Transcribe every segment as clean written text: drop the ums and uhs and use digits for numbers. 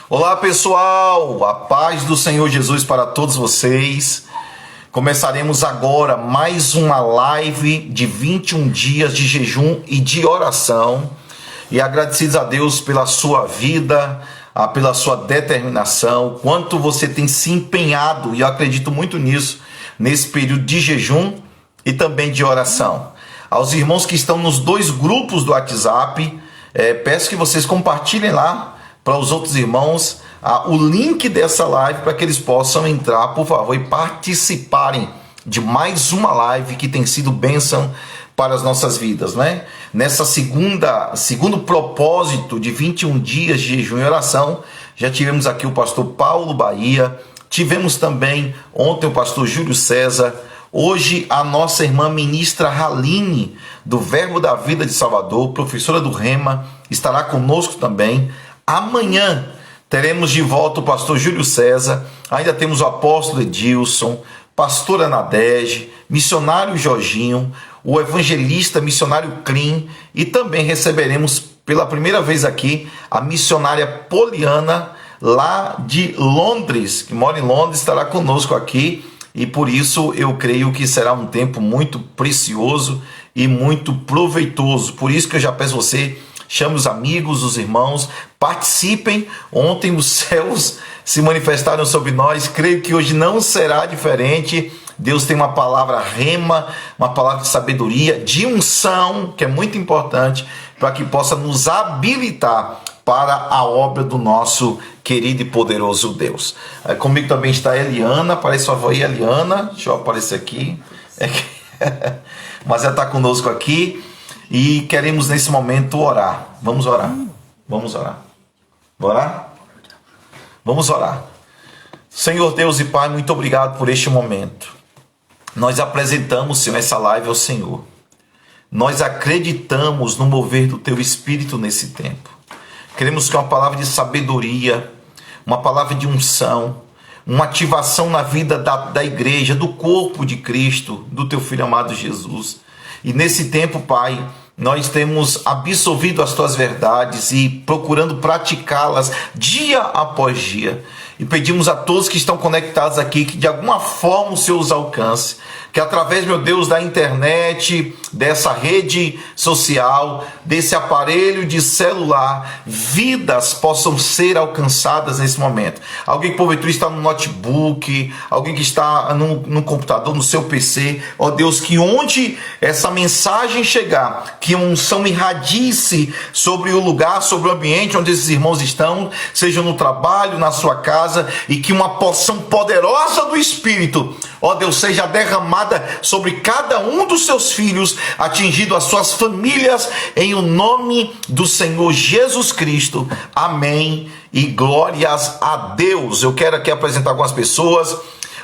Olá pessoal, a paz do Senhor Jesus para todos vocês. Começaremos agora mais uma live de 21 dias de jejum e de oração. E agradecidos a Deus pela sua vida, pela sua determinação, quanto você tem se empenhado, e eu acredito muito nisso, nesse período de jejum e também de oração. Aos irmãos que estão nos dois grupos do WhatsApp, peço que vocês compartilhem lá para os outros irmãos o link dessa live para que eles possam entrar, por favor, e participarem de mais uma live que tem sido bênção para as nossas vidas, né? Nessa segundo propósito de 21 dias de jejum e oração, já tivemos aqui o pastor Paulo Bahia, tivemos também ontem o pastor Júlio César, hoje a nossa irmã ministra Haline, do Verbo da Vida de Salvador, professora do Rema, estará conosco também. Amanhã teremos de volta o pastor Júlio César, ainda temos o apóstolo Edilson, pastora Nadege, missionário Jorginho, o evangelista missionário Crim, e também receberemos pela primeira vez aqui a missionária Poliana, lá de Londres, que mora em Londres, estará conosco aqui, e por isso eu creio que será um tempo muito precioso e muito proveitoso. Por isso que eu já peço você, chame os amigos, os irmãos, participem. Ontem os céus se manifestaram sobre nós, creio que hoje não será diferente. Deus tem uma palavra rema, uma palavra de sabedoria, de unção, que é muito importante, para que possa nos habilitar para a obra do nosso querido e poderoso Deus. Comigo também está a Eliana, aparece sua avó aí, Eliana, deixa eu aparecer aqui, mas ela está conosco aqui. E queremos nesse momento orar. Vamos orar. Vamos orar. Bora? Vamos orar. Senhor Deus e Pai, muito obrigado por este momento. Nós apresentamos, Senhor, essa live ao Senhor. Nós acreditamos no mover do Teu Espírito nesse tempo. Queremos que uma palavra de sabedoria, uma palavra de unção, uma ativação na vida da igreja, do corpo de Cristo, do Teu Filho amado Jesus. E nesse tempo, Pai, nós temos absorvido as Tuas verdades e procurando praticá-las dia após dia. E pedimos a todos que estão conectados aqui que de alguma forma o Senhor os alcance. Que através, meu Deus, da internet, dessa rede social, desse aparelho de celular, vidas possam ser alcançadas nesse momento. Alguém que porventura está no notebook, alguém que está no computador, no seu PC. Ó Deus, que onde essa mensagem chegar, que a unção irradie sobre o lugar, sobre o ambiente onde esses irmãos estão, seja no trabalho, na sua casa, e que uma porção poderosa do Espírito, ó Deus, seja derramada sobre cada um dos seus filhos, atingindo as suas famílias, em o nome do Senhor Jesus Cristo. Amém e glórias a Deus. Eu quero aqui apresentar algumas pessoas.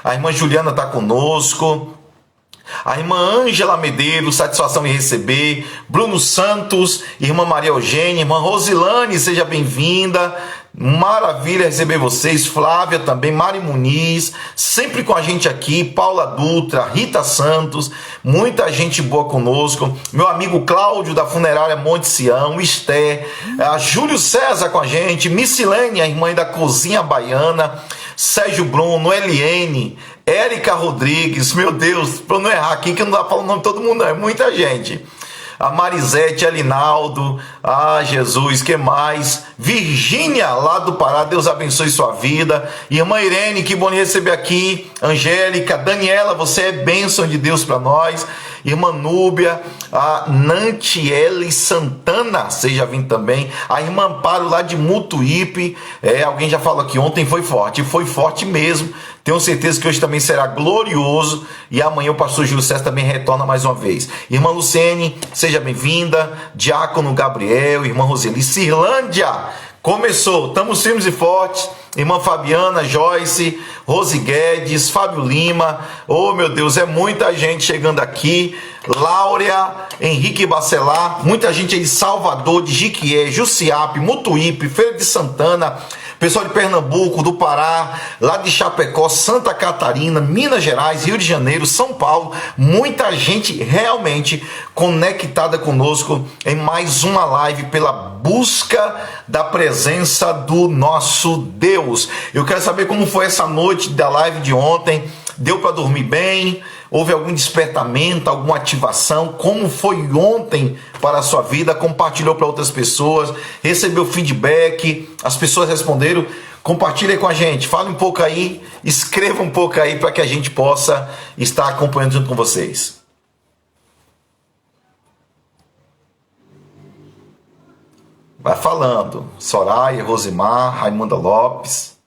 A irmã Juliana está conosco. A irmã Ângela Medeiros, satisfação em receber. Bruno Santos, irmã Maria Eugênia, irmã Rosilane, seja bem-vinda. Maravilha receber vocês. Flávia também, Mari Muniz, sempre com a gente aqui. Paula Dutra, Rita Santos, muita gente boa conosco. Meu amigo Cláudio da Funerária Monte Sião, Esté, a Júlio César com a gente, Missilene, a irmã da Cozinha Baiana, Sérgio Bruno, Eliene, Érica Rodrigues, meu Deus, para não errar aqui, que não dá para falar o nome de todo mundo, não, é muita gente. A Marisete, Alinaldo, Jesus, que mais? Virgínia, lá do Pará, Deus abençoe sua vida. Irmã Irene, que bom receber aqui. Angélica, Daniela, você é bênção de Deus para nós. Irmã Núbia, a Nantiele Santana, seja vindo também. A irmã Amparo, lá de Mutuípe, alguém já falou aqui, ontem foi forte mesmo. Tenho certeza que hoje também será glorioso. E amanhã o pastor Júlio César também retorna mais uma vez. Irmã Luciene, seja bem-vinda. Diácono Gabriel, irmã Roseli, Cirlândia, começou, estamos firmes e fortes. Irmã Fabiana, Joyce, Rose Guedes, Fábio Lima. Oh, meu Deus, é muita gente chegando aqui. Láurea, Henrique Bacelar, muita gente aí de Salvador, de Jiquié, Jussiape, Mutuípe, Feira de Santana, pessoal de Pernambuco, do Pará, lá de Chapecó, Santa Catarina, Minas Gerais, Rio de Janeiro, São Paulo, muita gente realmente conectada conosco em mais uma live pela busca da presença do nosso Deus. Eu quero saber como foi essa noite da live de ontem. Deu para dormir bem? Houve algum despertamento, alguma ativação? Como foi ontem para a sua vida? Compartilhou para outras pessoas? Recebeu feedback? As pessoas responderam? Compartilhe com a gente, fale um pouco aí, escreva um pouco aí para que a gente possa estar acompanhando junto com vocês. Vai falando. Soraya, Rosimar, Raimunda Lopes.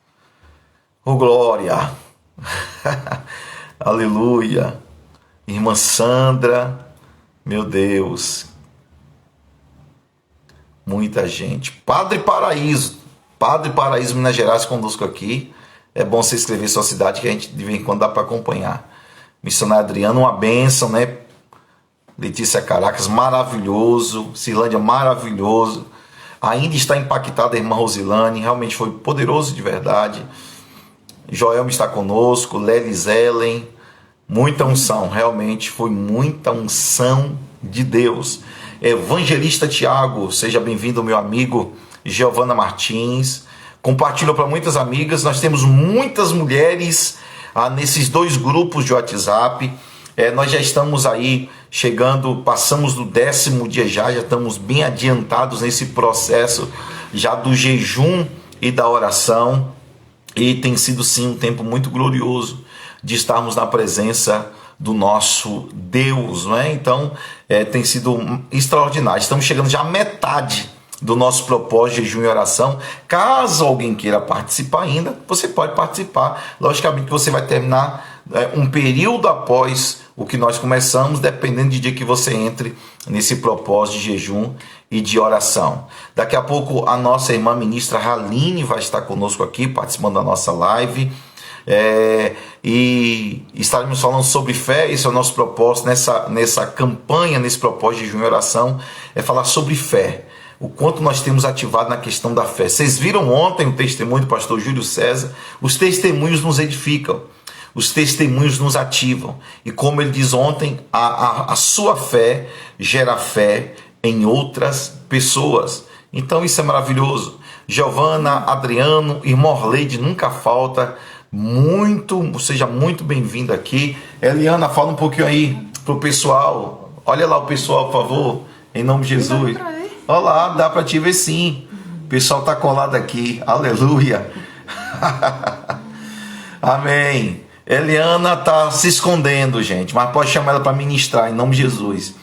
Ô glória! Aleluia! Irmã Sandra, meu Deus, muita gente. Padre Paraíso, Minas Gerais conosco aqui. É bom você escrever sua cidade que a gente de vez em quando dá para acompanhar. Missionário Adriano, uma bênção, né? Letícia Caracas, maravilhoso. Cirlândia, maravilhoso. Ainda está impactada a irmã Rosilane, realmente foi poderoso de verdade. Joelma está conosco, Lelis Ellen, muita unção, realmente foi muita unção de Deus. Evangelista Tiago, seja bem-vindo, meu amigo. Giovana Martins, compartilhou para muitas amigas. Nós temos muitas mulheres nesses dois grupos de WhatsApp. Nós já estamos aí chegando, passamos do 10º dia já estamos bem adiantados nesse processo já do jejum e da oração. E tem sido sim um tempo muito glorioso de estarmos na presença do nosso Deus, não é? Então tem sido extraordinário. Estamos chegando já à metade do nosso propósito de jejum e oração. Caso alguém queira participar ainda, você pode participar. Logicamente que você vai terminar um período após o que nós começamos, dependendo do dia que você entre nesse propósito de jejum e de oração. Daqui a pouco a nossa irmã ministra Haline vai estar conosco aqui, participando da nossa live. E estaremos falando sobre fé. Esse é o nosso propósito nessa campanha, nesse propósito de jejum e oração, é falar sobre fé. O quanto nós temos ativado na questão da fé. Vocês viram ontem o testemunho do pastor Júlio César? Os testemunhos nos edificam. Os testemunhos nos ativam. E como ele diz ontem, a sua fé gera fé em outras pessoas. Então isso é maravilhoso. Giovana, Adriano, irmã Orleide, nunca falta. Seja muito bem-vinda aqui. Eliana, fala um pouquinho aí pro pessoal. Olha lá o pessoal, por favor. Em nome de Jesus. Olá, dá para te ver sim. O pessoal tá colado aqui. Aleluia. Amém. Eliana tá se escondendo, gente, mas pode chamar ela para ministrar em nome de Jesus.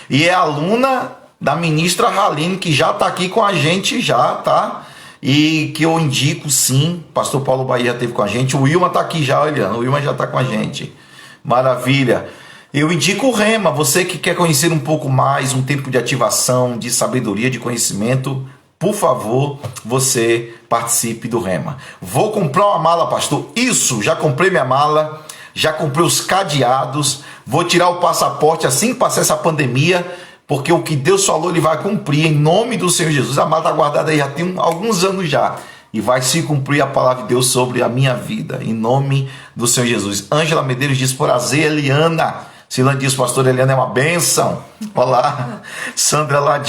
E é aluna da ministra Haline, que já tá aqui com a gente já, tá? E que eu indico sim, pastor Paulo Bahia esteve com a gente, o Wilma tá aqui já, Eliana, o Wilma já tá com a gente. Maravilha. Eu indico o Rema, você que quer conhecer um pouco mais, um tempo de ativação, de sabedoria, de conhecimento, por favor, você participe do Rema. Vou comprar uma mala, pastor. Isso, já comprei minha mala, já comprei os cadeados, vou tirar o passaporte assim que passar essa pandemia, porque o que Deus falou, ele vai cumprir em nome do Senhor Jesus. A mala está guardada aí já tem alguns anos já. E vai se cumprir a palavra de Deus sobre a minha vida, em nome do Senhor Jesus. Ângela Medeiros diz, prazer, Eliana. Silane diz, pastor Eliana é uma bênção. Olá. Sandra lá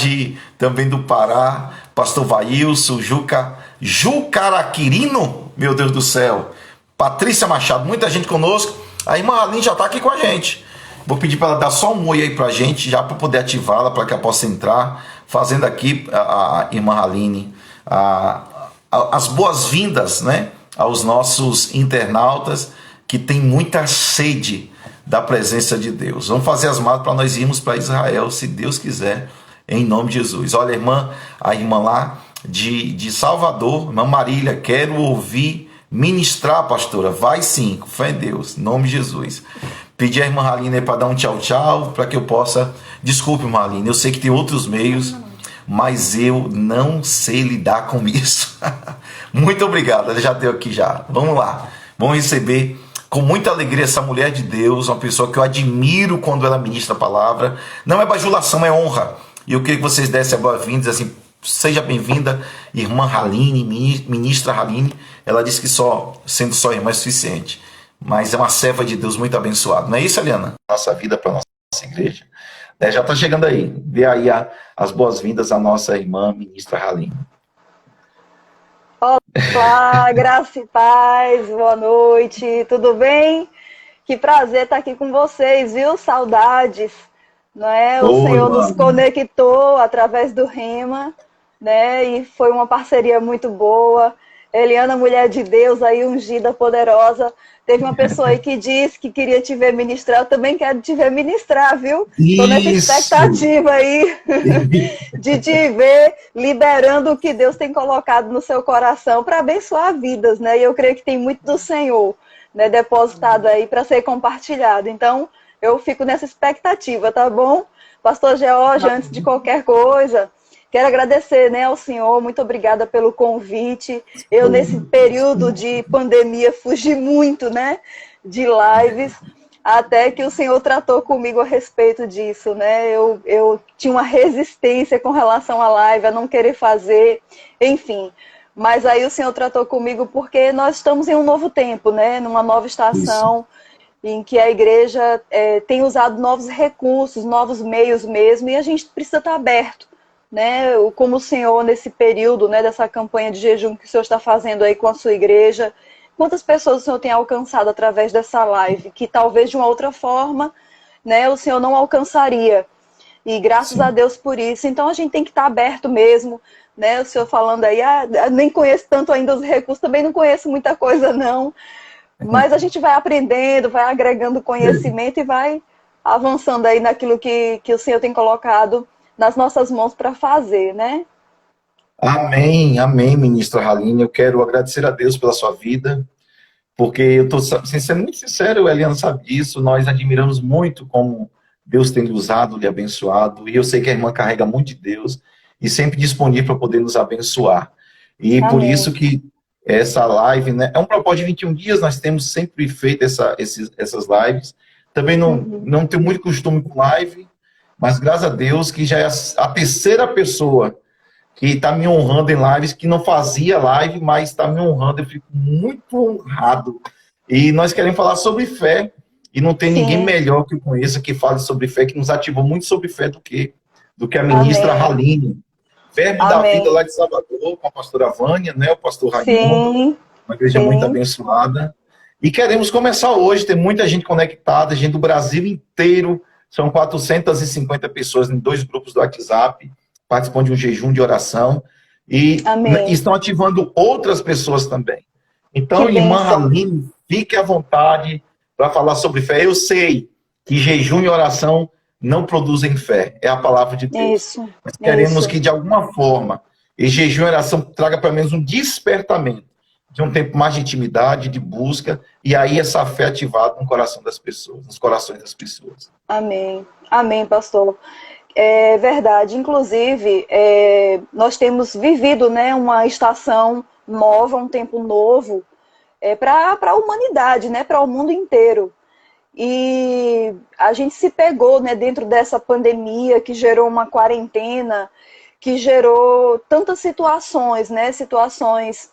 também do Pará. Pastor Vailson, Jucaraquirino, meu Deus do céu. Patrícia Machado, muita gente conosco. A irmã Aline já está aqui com a gente. Vou pedir para ela dar só um oi aí para a gente, já para poder ativá-la, para que ela possa entrar. Fazendo aqui, a irmã Aline, as boas-vindas, né, aos nossos internautas que têm muita sede da presença de Deus. Vamos fazer as malas para nós irmos para Israel, se Deus quiser, em nome de Jesus. Olha, a irmã lá de Salvador, irmã Marília, quero ouvir ministrar, pastora. Vai sim, com fé em Deus, em nome de Jesus. Pedi a irmã Haline para dar um tchau, para que eu possa... Desculpe, irmã Haline, eu sei que tem outros meios, mas eu não sei lidar com isso. Muito obrigado, ela já deu aqui já. Vamos lá, vamos receber com muita alegria essa mulher de Deus, uma pessoa que eu admiro quando ela ministra a palavra. Não é bajulação, é honra. E eu queria que vocês dessem a boa-vinda, assim, seja bem-vinda, irmã Haline, ministra Haline. Ela disse que sendo só irmã é suficiente, mas é uma serva de Deus muito abençoada. Não é isso, Eliana? Nossa vida para nossa igreja. Já está chegando aí. Dê aí as boas-vindas à nossa irmã ministra Haline. Olá, graça e paz, boa noite, tudo bem? Que prazer estar aqui com vocês, viu? Saudades, não é? O Senhor nos conectou através do Rema, né? E foi uma parceria muito boa. Eliana, mulher de Deus, aí ungida, poderosa. Teve uma pessoa aí que disse que queria te ver ministrar. Eu também quero te ver ministrar, viu? Estou nessa expectativa aí de te ver liberando o que Deus tem colocado no seu coração para abençoar vidas, né? E eu creio que tem muito do Senhor, né, depositado aí para ser compartilhado. Então, eu fico nessa expectativa, tá bom? Pastor George, antes de qualquer coisa, quero agradecer, né, ao senhor, muito obrigada pelo convite. Eu, nesse período de pandemia, fugi muito, né, de lives, até que o senhor tratou comigo a respeito disso, né? Eu tinha uma resistência com relação à live, a não querer fazer, enfim. Mas aí o senhor tratou comigo porque nós estamos em um novo tempo, né, numa nova estação, em que a igreja tem usado novos recursos, novos meios mesmo, e a gente precisa estar aberto, né, como o senhor nesse período, né, dessa campanha de jejum que o senhor está fazendo aí com a sua igreja, quantas pessoas o senhor tem alcançado através dessa live, que talvez de uma outra forma, né, o senhor não alcançaria, e graças a Deus por isso. Então a gente tem que estar aberto mesmo, né, o senhor falando aí, nem conheço tanto ainda os recursos, também não conheço muita coisa não, mas a gente vai aprendendo, vai agregando conhecimento e vai avançando aí naquilo que o senhor tem colocado nas nossas mãos para fazer, né? Amém, amém, ministra Haline. Eu quero agradecer a Deus pela sua vida, porque eu estou sendo muito sincero, a Eliana sabe disso, nós admiramos muito como Deus tem lhe usado, lhe abençoado, e eu sei que a irmã carrega muito de Deus, e sempre disponível para poder nos abençoar. E amém. Por isso que essa live, né, é um propósito de 21 dias, nós temos sempre feito essas lives, também não tenho muito costume com live, mas graças a Deus que já é a terceira pessoa que está me honrando em lives, que não fazia live, mas está me honrando, eu fico muito honrado. E nós queremos falar sobre fé, e não tem ninguém melhor que eu conheça que fale sobre fé, que nos ativou muito sobre fé do que a ministra Haline. Verbo da Vida lá de Salvador, com a pastora Vânia, né, o pastor Raimundo, uma igreja muito abençoada. E queremos começar hoje, tem muita gente conectada, gente do Brasil inteiro, são 450 pessoas em 2 grupos do WhatsApp, participam de um jejum de oração, e estão ativando outras pessoas também. Então, irmã Haline, fique à vontade para falar sobre fé. Eu sei que jejum e oração não produzem fé, é a palavra de Deus. Mas queremos que, de alguma forma, esse jejum e oração traga pelo menos um despertamento de um tempo mais de intimidade, de busca, e aí essa fé ativada no coração das pessoas, nos corações das pessoas. Amém. Amém, pastor. É verdade. Inclusive, nós temos vivido, né, uma estação nova, um tempo novo, para a humanidade, né, para o mundo inteiro. E a gente se pegou, né, dentro dessa pandemia que gerou uma quarentena, que gerou tantas situações, né, situações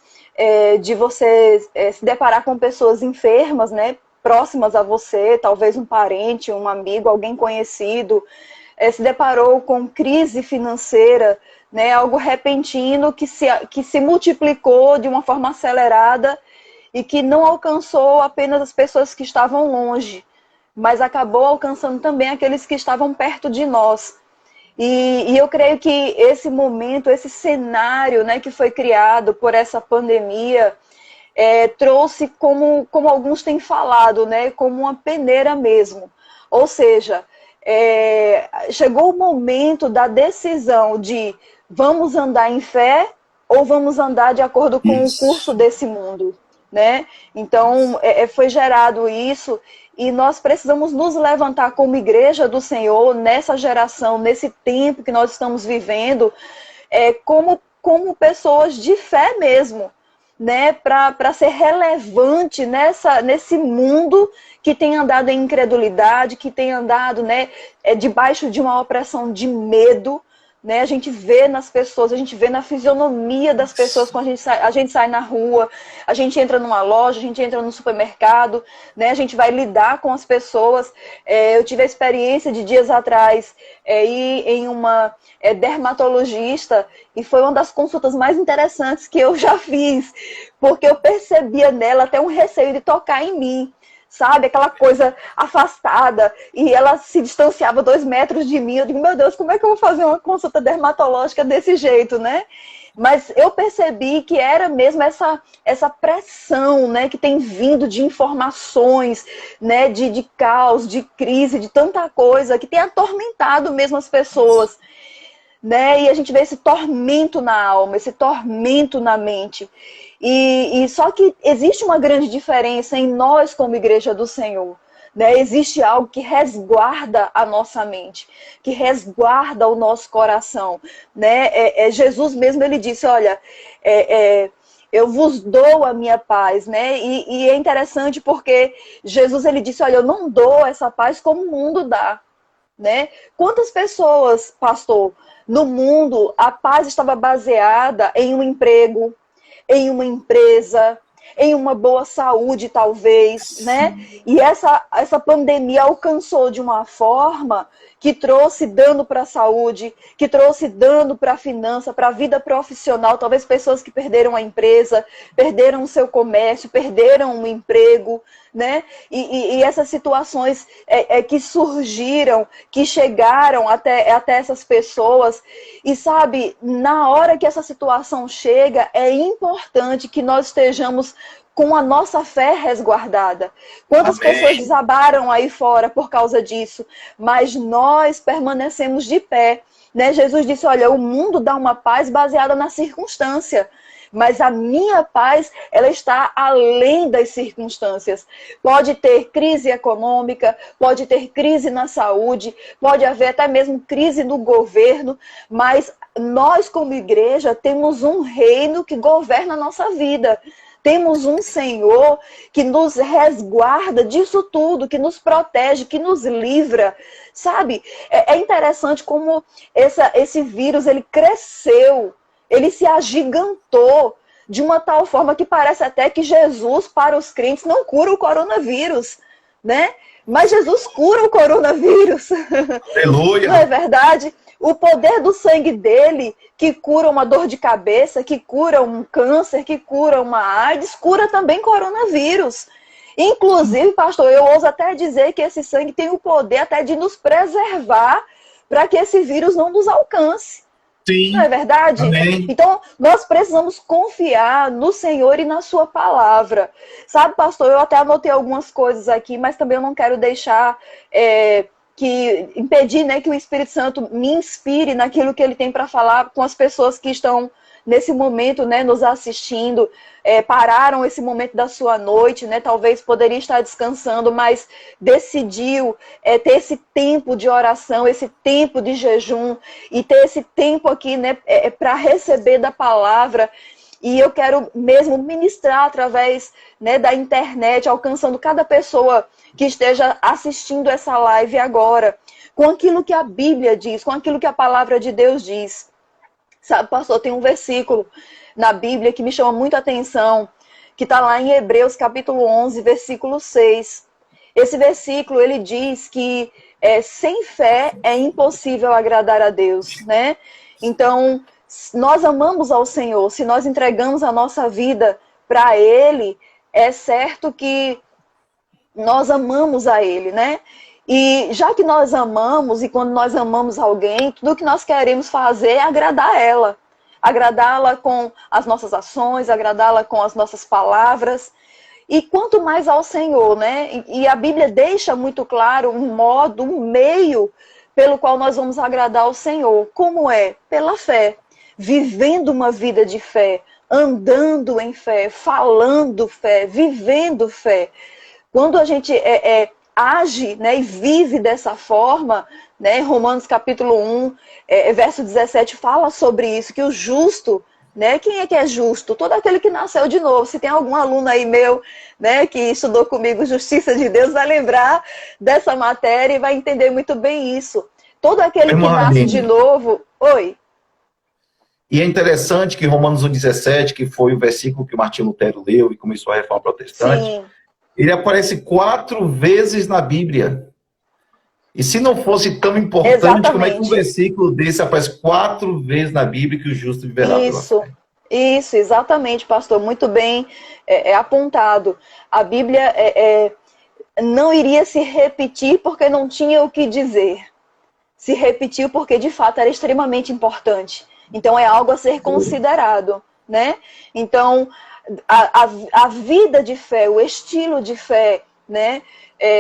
de você se deparar com pessoas enfermas, né, próximas a você, talvez um parente, um amigo, alguém conhecido, se deparou com crise financeira, né, algo repentino que se multiplicou de uma forma acelerada e que não alcançou apenas as pessoas que estavam longe, mas acabou alcançando também aqueles que estavam perto de nós. E eu creio que esse momento, esse cenário, né, que foi criado por essa pandemia, trouxe, como alguns têm falado, né, como uma peneira mesmo. Ou seja, chegou o momento da decisão de vamos andar em fé ou vamos andar de acordo com o curso desse mundo, né? Então, foi gerado isso, e nós precisamos nos levantar como igreja do Senhor nessa geração, nesse tempo que nós estamos vivendo, como pessoas de fé mesmo, né, para ser relevante nesse mundo que tem andado em incredulidade, que tem andado, né, debaixo de uma opressão de medo, né? A gente vê nas pessoas, a gente vê na fisionomia das pessoas quando a gente sai na rua, a gente entra numa loja, a gente entra no supermercado, né? A gente vai lidar com as pessoas. Eu tive a experiência de dias atrás ir em uma dermatologista e foi uma das consultas mais interessantes que eu já fiz, porque eu percebia nela até um receio de tocar em mim. Sabe, aquela coisa afastada, e ela se distanciava 2 metros de mim. Eu digo, meu Deus, como é que eu vou fazer uma consulta dermatológica desse jeito, né? Mas eu percebi que era mesmo essa pressão, né, que tem vindo de informações, né, de caos, de crise, de tanta coisa, que tem atormentado mesmo as pessoas. Né? E a gente vê esse tormento na alma, esse tormento na mente. E só que existe uma grande diferença em nós como igreja do Senhor. Né? Existe algo que resguarda a nossa mente, que resguarda o nosso coração. Né? Jesus mesmo, ele disse, olha, eu vos dou a minha paz, né? E é interessante porque Jesus, ele disse, olha, eu não dou essa paz como o mundo dá. Né? Quantas pessoas, pastor, no mundo a paz estava baseada em um emprego, em uma empresa, em uma boa saúde, talvez, né? E essa pandemia alcançou de uma forma que trouxe dano para a saúde, que trouxe dano para a finança, para a vida profissional, talvez pessoas que perderam a empresa, perderam o seu comércio, perderam o emprego, né? E essas situações que surgiram, que chegaram até essas pessoas. E sabe, na hora que essa situação chega, é importante que nós estejamos com a nossa fé resguardada. Quantas pessoas desabaram aí fora por causa disso, mas nós permanecemos de pé. Né? Jesus disse, olha, o mundo dá uma paz baseada na circunstância, mas a minha paz, ela está além das circunstâncias. Pode ter crise econômica, pode ter crise na saúde, pode haver até mesmo crise no governo, mas nós como igreja temos um reino que governa a nossa vida. Temos um Senhor que nos resguarda disso tudo, que nos protege, que nos livra. Sabe? É interessante como esse vírus, ele cresceu, ele se agigantou de uma tal forma que parece até que Jesus, para os crentes, não cura o coronavírus, né? Mas Jesus cura o coronavírus. Aleluia! Não é verdade? O poder do sangue dele, que cura uma dor de cabeça, que cura um câncer, que cura uma AIDS, cura também coronavírus. Inclusive, pastor, eu ouso até dizer que esse sangue tem o poder até de nos preservar para que esse vírus não nos alcance. Sim. Não é verdade? Amém. Então, nós precisamos confiar no Senhor e na sua palavra. Sabe, pastor, eu até anotei algumas coisas aqui, mas também eu não quero deixar... impedir, né, que o Espírito Santo me inspire naquilo que ele tem para falar com as pessoas que estão nesse momento, né, nos assistindo, pararam esse momento da sua noite, né, talvez poderia estar descansando, mas decidiu ter esse tempo de oração, esse tempo de jejum, e ter esse tempo aqui, né, para receber da palavra. E eu quero mesmo ministrar através, né, da internet, alcançando cada pessoa que esteja assistindo essa live agora, com aquilo que a Bíblia diz, com aquilo que a palavra de Deus diz. Sabe, pastor, tem um versículo na Bíblia que me chama muita atenção, que está lá em Hebreus capítulo 11, versículo 6. Esse versículo, ele diz que sem fé é impossível agradar a Deus, né? Então, nós amamos ao Senhor, se nós entregamos a nossa vida para Ele, é certo que nós amamos a Ele, né? E já que nós amamos, e quando nós amamos alguém, tudo que nós queremos fazer é agradar ela. Agradá-la com as nossas ações, agradá-la com as nossas palavras. E quanto mais ao Senhor, né? E a Bíblia deixa muito claro um modo, um meio pelo qual nós vamos agradar ao Senhor. Como é? Pela fé. Vivendo uma vida de fé, andando em fé, falando fé, vivendo fé. Quando a gente age, né, e vive dessa forma, né, Romanos capítulo 1, verso 17 fala sobre isso, que o justo né? Quem é que é justo? Todo aquele que nasceu de novo. Se tem algum aluno aí meu, né, que estudou comigo Justiça de Deus, vai lembrar dessa matéria e vai entender muito bem isso. Todo aquele que nasce de novo... Oi? E é interessante que Romanos 1,17, que foi o versículo que Martinho Lutero leu e começou a Reforma Protestante, sim, ele aparece 4 vezes na Bíblia. E se não fosse tão importante, exatamente, como é que um versículo desse aparece 4 vezes na Bíblia que o justo viverá pela fé? Isso, exatamente, pastor. Muito bem apontado. A Bíblia não iria se repetir porque não tinha o que dizer. Se repetiu porque, de fato, era extremamente importante. Então, é algo a ser considerado, né? Então, a vida de fé, o estilo de fé, né,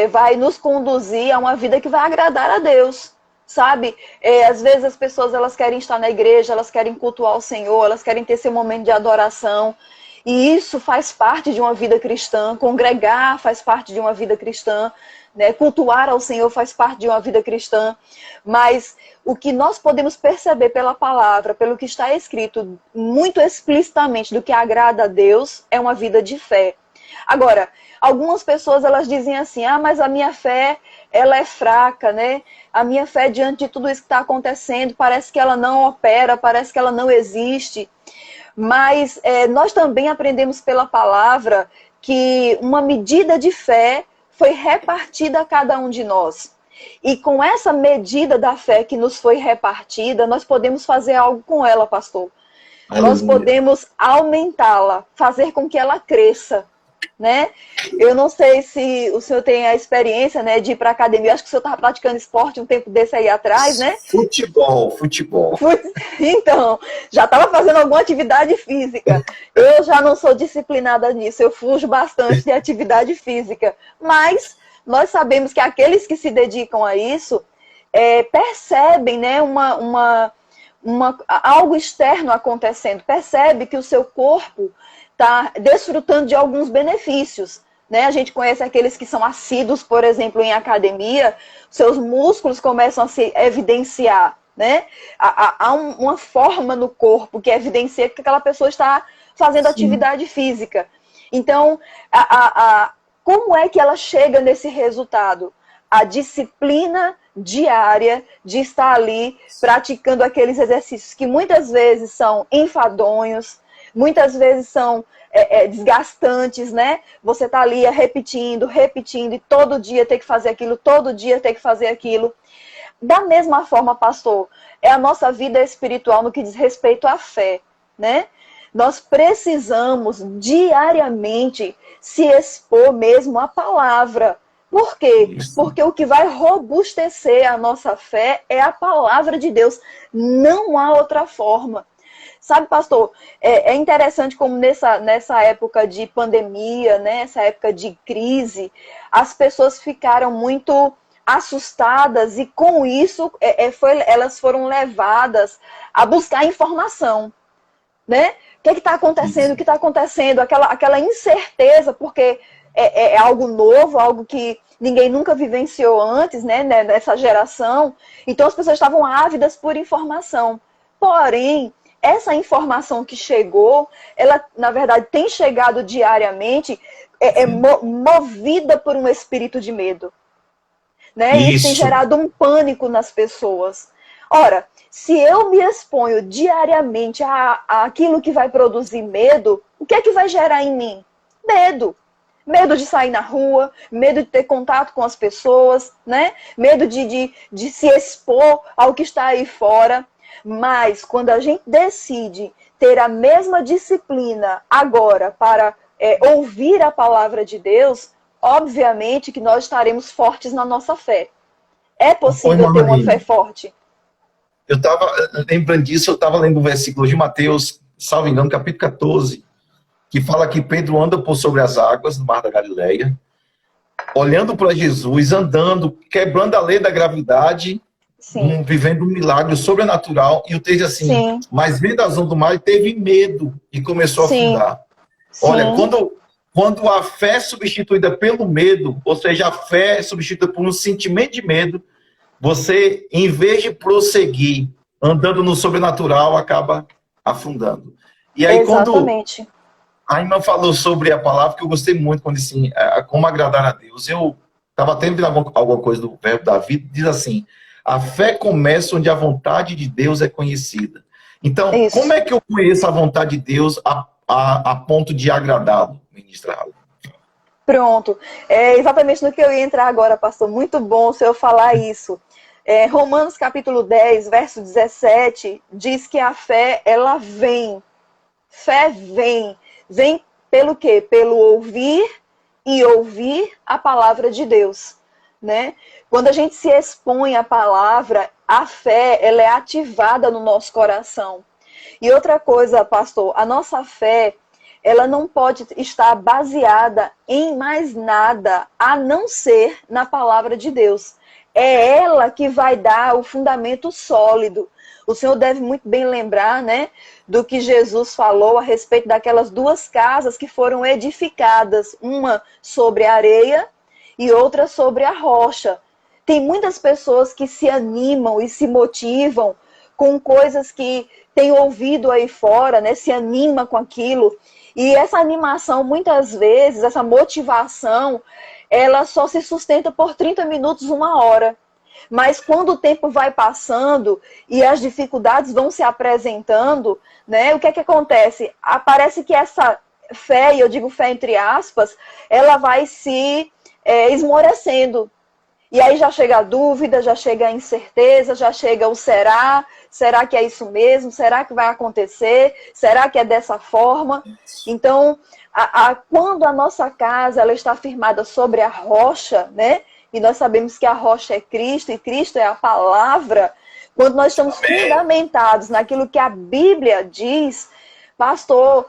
vai nos conduzir a uma vida que vai agradar a Deus, sabe? Às vezes as pessoas, elas querem estar na igreja, elas querem cultuar o Senhor, elas querem ter seu momento de adoração, e isso faz parte de uma vida cristã, congregar faz parte de uma vida cristã, né? Cultuar ao Senhor faz parte de uma vida cristã, mas o que nós podemos perceber pela palavra, pelo que está escrito muito explicitamente do que agrada a Deus, é uma vida de fé. Agora, algumas pessoas, elas dizem assim, mas a minha fé, ela é fraca, né? A minha fé diante de tudo isso que está acontecendo, parece que ela não opera, parece que ela não existe. Mas nós também aprendemos pela palavra que uma medida de fé foi repartida a cada um de nós. E com essa medida da fé que nos foi repartida, nós podemos fazer algo com ela, pastor. Aleluia. Nós podemos aumentá-la, fazer com que ela cresça, né? Eu não sei se o senhor tem a experiência, né, de ir para a academia. Acho que o senhor estava praticando esporte um tempo desse aí atrás, né? Futebol. Então, já estava fazendo alguma atividade física. Eu já não sou disciplinada nisso, eu fujo bastante de atividade física. Mas nós sabemos que aqueles que se dedicam a isso percebem, né, algo externo acontecendo. Percebe que o seu corpo está desfrutando de alguns benefícios, né? A gente conhece aqueles que são assíduos, por exemplo, em academia, seus músculos começam a se evidenciar, né? Há uma forma no corpo que evidencia que aquela pessoa está fazendo atividade física. Então, como é que ela chega nesse resultado? A disciplina diária de estar ali praticando aqueles exercícios que muitas vezes são enfadonhos, muitas vezes são desgastantes, né? Você tá ali repetindo, e todo dia tem que fazer aquilo, todo dia tem que fazer aquilo. Da mesma forma, pastor, é a nossa vida espiritual no que diz respeito à fé, né? Nós precisamos diariamente se expor mesmo à palavra. Por quê? Isso. Porque o que vai robustecer a nossa fé é a palavra de Deus. Não há outra forma. Sabe, pastor, é interessante como nessa época de pandemia, né, essa época de crise, as pessoas ficaram muito assustadas e com isso elas foram levadas a buscar informação, né? O que está acontecendo? O que está acontecendo? Aquela incerteza, porque é algo novo, algo que ninguém nunca vivenciou antes, né, nessa geração. Então as pessoas estavam ávidas por informação. Porém, essa informação que chegou, ela, na verdade, tem chegado diariamente, movida por um espírito de medo. Né? E isso tem gerado um pânico nas pessoas. Ora, se eu me exponho diariamente àquilo que vai produzir medo, o que é que vai gerar em mim? Medo. Medo de sair na rua, medo de ter contato com as pessoas, né? Medo de se expor ao que está aí fora. Mas quando a gente decide ter a mesma disciplina agora para ouvir a palavra de Deus, obviamente que nós estaremos fortes na nossa fé. É possível ter uma fé forte. Eu estava lembrando disso, eu estava lendo um versículo de Mateus, salvo engano, capítulo 14, que fala que Pedro anda por sobre as águas no mar da Galileia, olhando para Jesus, andando, quebrando a lei da gravidade, vivendo um milagre sobrenatural, e o texto assim, sim, mas vendo as ondas do mar, ele teve medo e começou a afundar. Sim. Olha, quando a fé é substituída pelo medo, ou seja, a fé é substituída por um sentimento de medo, você, em vez de prosseguir andando no sobrenatural, acaba afundando. E aí, quando Exatamente. a irmã falou sobre a palavra, que eu gostei muito, quando disse assim, como agradar a Deus. Eu estava tendo alguma coisa do verbo da vida, diz assim, a fé começa onde a vontade de Deus é conhecida. Então, como Isso. é que eu conheço a vontade de Deus a ponto de agradá-lo, ministra Raul? Pronto. É exatamente no que eu ia entrar agora, pastor. Muito bom o senhor falar isso. Romanos capítulo 10, verso 17, diz que a fé, ela vem. Fé vem. Vem pelo quê? Pelo ouvir e ouvir a palavra de Deus, né? Quando a gente se expõe à palavra, a fé, ela é ativada no nosso coração. E outra coisa, pastor, a nossa fé, ela não pode estar baseada em mais nada a não ser na palavra de Deus. É ela que vai dar o fundamento sólido. O senhor deve muito bem lembrar, né, do que Jesus falou a respeito daquelas duas casas que foram edificadas, uma sobre a areia e outra sobre a rocha. Tem muitas pessoas que se animam e se motivam com coisas que têm ouvido aí fora, né, se anima com aquilo. E essa animação, muitas vezes, essa motivação, ela só se sustenta por 30 minutos, uma hora. Mas quando o tempo vai passando e as dificuldades vão se apresentando, né, o que é que acontece? Parece que essa fé, e eu digo fé entre aspas, ela vai se esmorecendo. E aí já chega a dúvida, já chega a incerteza, já chega o será, será que é isso mesmo? Será que vai acontecer? Será que é dessa forma? Então, quando a nossa casa ela está firmada sobre a rocha, né? E nós sabemos que a rocha é Cristo, e Cristo é a palavra, quando nós estamos fundamentados naquilo que a Bíblia diz, pastor,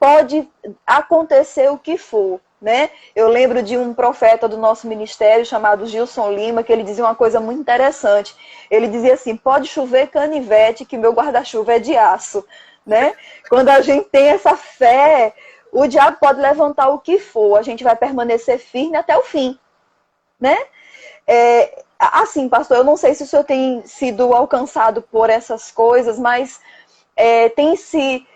pode acontecer o que for. Né? Eu lembro de um profeta do nosso ministério chamado Gilson Lima, que ele dizia uma coisa muito interessante. Ele dizia assim, pode chover canivete que meu guarda-chuva é de aço. Né? Quando a gente tem essa fé, o diabo pode levantar o que for, a gente vai permanecer firme até o fim. Né? Assim, pastor, eu não sei se o senhor tem sido alcançado por essas coisas, mas tem se...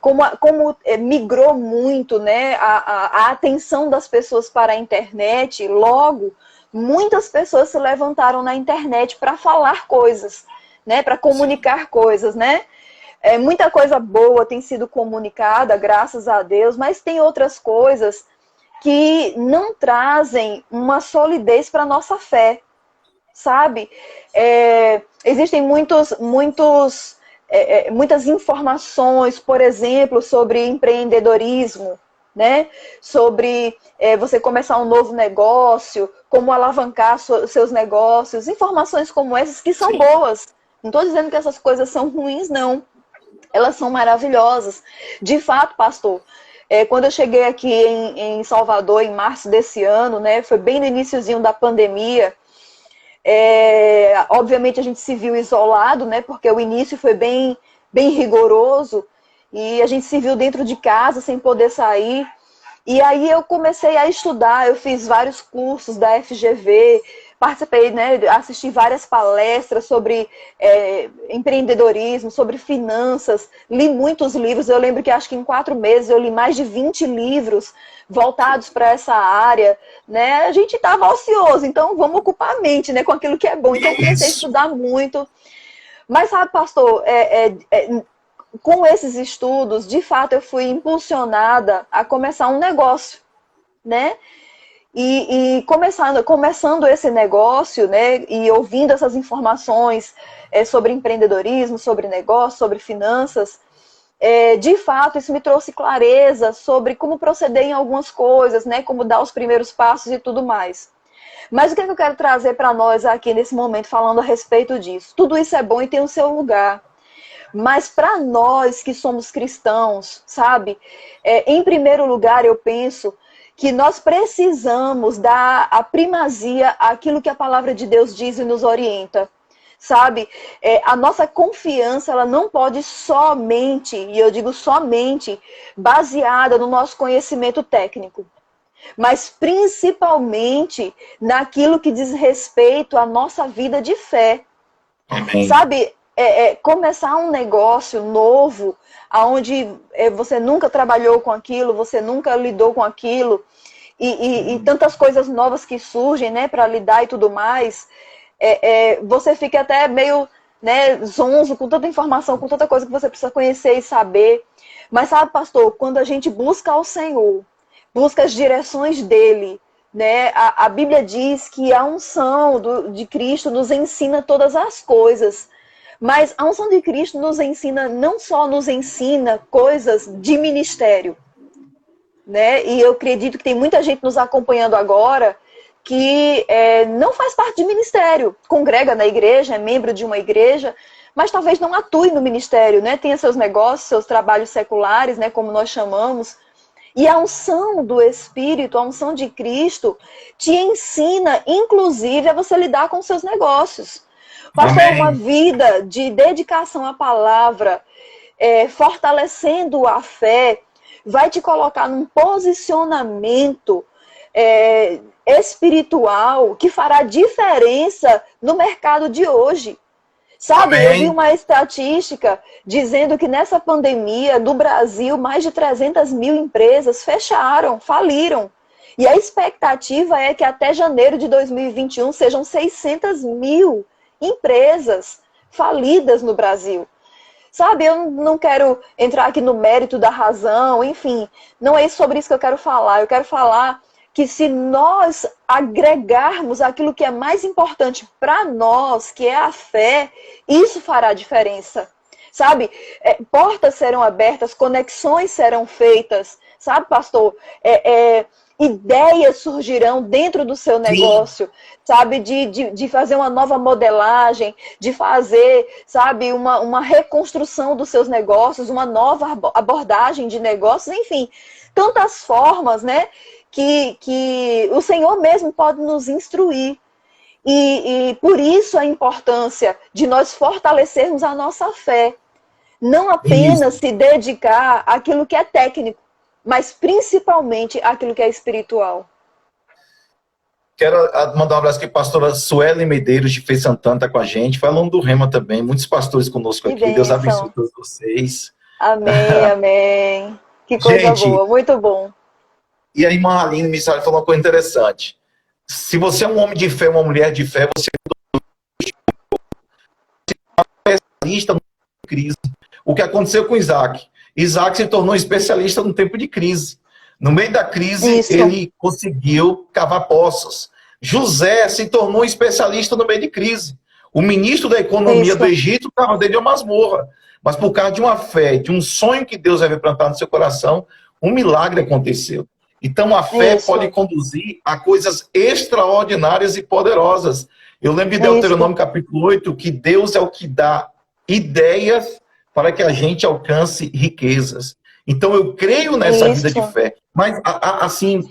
como migrou muito, né, a atenção das pessoas para a internet, logo, muitas pessoas se levantaram na internet para falar coisas, né, para comunicar coisas, né? Muita coisa boa tem sido comunicada, graças a Deus, mas tem outras coisas que não trazem uma solidez para a nossa fé, sabe? Existem muitas informações, por exemplo, sobre empreendedorismo, né? Sobre você começar um novo negócio, como alavancar seus negócios, informações como essas que são boas. Não estou dizendo que essas coisas são ruins, não. Elas são maravilhosas. De fato, pastor, quando eu cheguei aqui em Salvador, em março desse ano, né? Foi bem no iniciozinho da pandemia. Obviamente a gente se viu isolado, né? Porque o início foi bem rigoroso e a gente se viu dentro de casa sem poder sair. E aí eu comecei a estudar, eu fiz vários cursos da FGV, participei, né, assisti várias palestras sobre empreendedorismo, sobre finanças, li muitos livros. Eu lembro que acho que em 4 meses eu li mais de 20 livros voltados para essa área, né? A gente estava ocioso, então vamos ocupar a mente, né, com aquilo que é bom. Então eu comecei a estudar muito. Mas sabe, pastor, com esses estudos, de fato, eu fui impulsionada a começar um negócio, né? E começando esse negócio, né? E ouvindo essas informações sobre empreendedorismo, sobre negócio, sobre finanças, de fato, isso me trouxe clareza sobre como proceder em algumas coisas, né? Como dar os primeiros passos e tudo mais. Mas o que eu quero trazer para nós aqui nesse momento, falando a respeito disso? Tudo isso é bom e tem o seu lugar. Mas para nós que somos cristãos, sabe? Em primeiro lugar, eu penso que nós precisamos dar a primazia àquilo que a palavra de Deus diz e nos orienta. Sabe? A nossa confiança, ela não pode somente, e eu digo somente, baseada no nosso conhecimento técnico. Mas principalmente naquilo que diz respeito à nossa vida de fé. Amém. Sabe, começar um negócio novo, onde você nunca trabalhou com aquilo, você nunca lidou com aquilo, e tantas coisas novas que surgem, né, para lidar e tudo mais, você fica até meio, né, zonzo com tanta informação, com tanta coisa que você precisa conhecer e saber. Mas sabe, pastor, quando a gente busca ao Senhor, busca as direções dele, né, a Bíblia diz que a unção de Cristo nos ensina todas as coisas. Mas a unção de Cristo nos ensina, não só nos ensina coisas de ministério, né? E eu acredito que tem muita gente nos acompanhando agora que não faz parte de ministério, congrega na igreja, é membro de uma igreja, mas talvez não atue no ministério, né? Tenha seus negócios, seus trabalhos seculares, né? Como nós chamamos. E a unção do Espírito, a unção de Cristo, te ensina, inclusive, a você lidar com seus negócios. Fazer uma vida de dedicação à palavra, fortalecendo a fé, vai te colocar num posicionamento espiritual que fará diferença no mercado de hoje. Sabe, eu vi uma estatística dizendo que nessa pandemia, no Brasil, mais de 300 mil empresas fecharam, faliram. E a expectativa é que até janeiro de 2021 sejam 600 mil empresas falidas no Brasil. Sabe, eu não quero entrar aqui no mérito da razão, enfim, não é sobre isso que eu quero falar. Eu quero falar que se nós agregarmos aquilo que é mais importante para nós, que é a fé, isso fará diferença. Sabe, portas serão abertas, conexões serão feitas, sabe, pastor? Ideias surgirão dentro do seu negócio, sim, sabe, de fazer uma nova modelagem, de fazer, sabe, uma reconstrução dos seus negócios, uma nova abordagem de negócios, enfim, tantas formas, né, que o Senhor mesmo pode nos instruir. E por isso a importância de nós fortalecermos a nossa fé. Não apenas se dedicar àquilo que é técnico, mas principalmente aquilo que é espiritual. Quero mandar um abraço aqui para a pastora Suelen Medeiros, de Feira Santana, está com a gente, falando do Rema também, muitos pastores conosco aqui, bênção. Deus abençoe todos vocês. Amém, amém. Que coisa boa, muito bom. E a irmã Aline me falou uma coisa interessante. Se você é um homem de fé, uma mulher de fé, você é um especialista no tempo de crise. O que aconteceu com Isaac? Isaac se tornou especialista no tempo de crise. No meio da crise, ele conseguiu cavar poços. José se tornou especialista no meio de crise. O ministro da economia do Egito estava dentro de uma masmorra. Mas por causa de uma fé, de um sonho que Deus havia plantado no seu coração, um milagre aconteceu. Então a fé pode conduzir a coisas extraordinárias e poderosas. Eu lembro de Deuteronômio capítulo 8, que Deus é o que dá ideias para que a gente alcance riquezas. Então eu creio nessa vida de fé. Mas assim,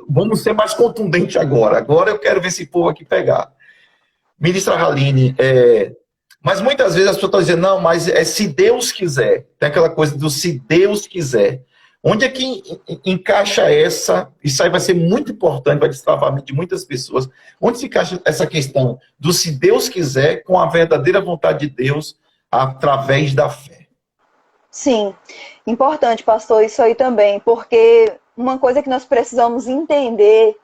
vamos ser mais contundentes agora. Agora eu quero ver esse povo aqui pegar. Ministra Haline, mas muitas vezes as pessoas estão dizendo, não, mas se Deus quiser. Tem aquela coisa do se Deus quiser. Onde é que encaixa isso aí vai ser muito importante, vai destravar a mente de muitas pessoas. Onde se encaixa essa questão do se Deus quiser com a verdadeira vontade de Deus através da fé? Sim, importante, pastor, isso aí também, porque uma coisa que nós precisamos entender,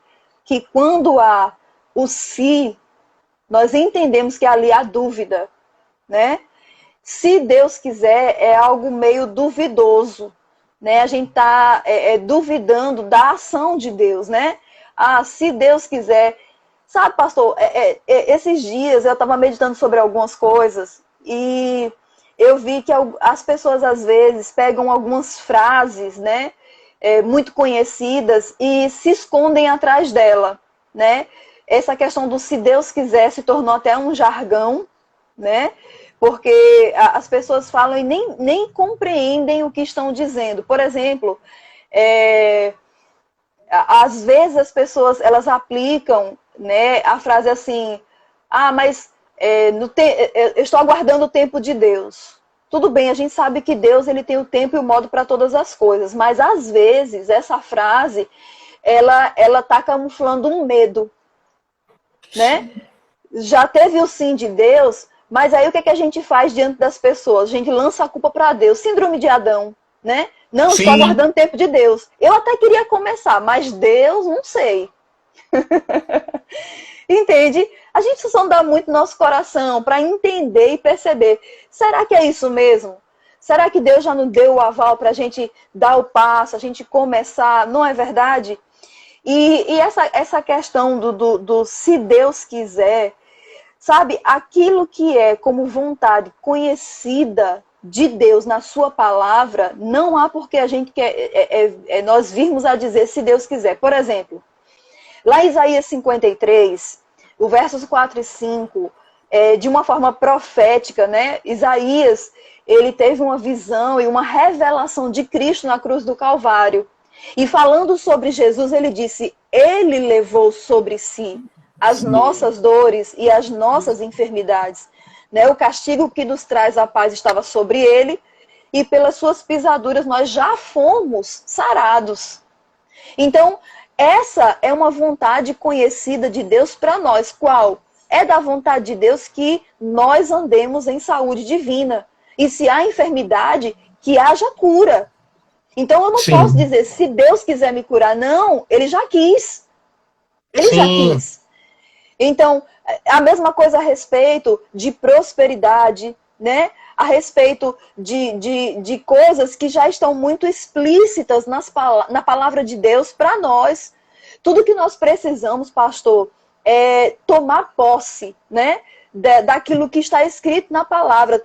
que quando há o se, nós entendemos que ali há dúvida, né? Se Deus quiser, é algo meio duvidoso. Né, a gente está duvidando da ação de Deus, né? Ah, se Deus quiser. Sabe, pastor, esses dias eu estava meditando sobre algumas coisas e eu vi que as pessoas, às vezes, pegam algumas frases, né, muito conhecidas e se escondem atrás dela, né? Essa questão do se Deus quiser se tornou até um jargão, né? Porque as pessoas falam e nem compreendem o que estão dizendo. Por exemplo, às vezes as pessoas elas aplicam, né, a frase assim, mas eu estou aguardando o tempo de Deus. Tudo bem, a gente sabe que Deus ele tem o tempo e o modo para todas as coisas, mas às vezes essa frase ela está camuflando um medo, né? Já teve o sim de Deus, Mas aí o que, que a gente faz diante das pessoas? A gente lança a culpa para Deus. Síndrome de Adão, né? Não, estou aguardando o tempo de Deus. Eu até queria começar, mas Deus, não sei. Entende? A gente precisa sondar muito nosso coração para entender e perceber. Será que é isso mesmo? Será que Deus já nos deu o aval para a gente dar o passo, a gente começar? Não é verdade? E essa questão do se Deus quiser, sabe, aquilo que é como vontade conhecida de Deus na sua palavra, não há porque a gente quer, nós virmos a dizer se Deus quiser. Por exemplo, lá em Isaías 53, o versos 4 e 5, de uma forma profética, né? Isaías, ele teve uma visão e uma revelação de Cristo na cruz do Calvário. E falando sobre Jesus, ele disse, ele levou sobre si as nossas dores e as nossas enfermidades. Né? O castigo que nos traz a paz estava sobre ele, e pelas suas pisaduras nós já fomos sarados. Então, essa é uma vontade conhecida de Deus para nós. Qual? É da vontade de Deus que nós andemos em saúde divina. E se há enfermidade, que haja cura. Então eu não posso dizer, se Deus quiser me curar. Não, ele já quis. Ele já quis. Então, a mesma coisa a respeito de prosperidade, né? A respeito de coisas que já estão muito explícitas na palavra de Deus para nós. Tudo que nós precisamos, pastor, é tomar posse, né? Daquilo que está escrito na palavra.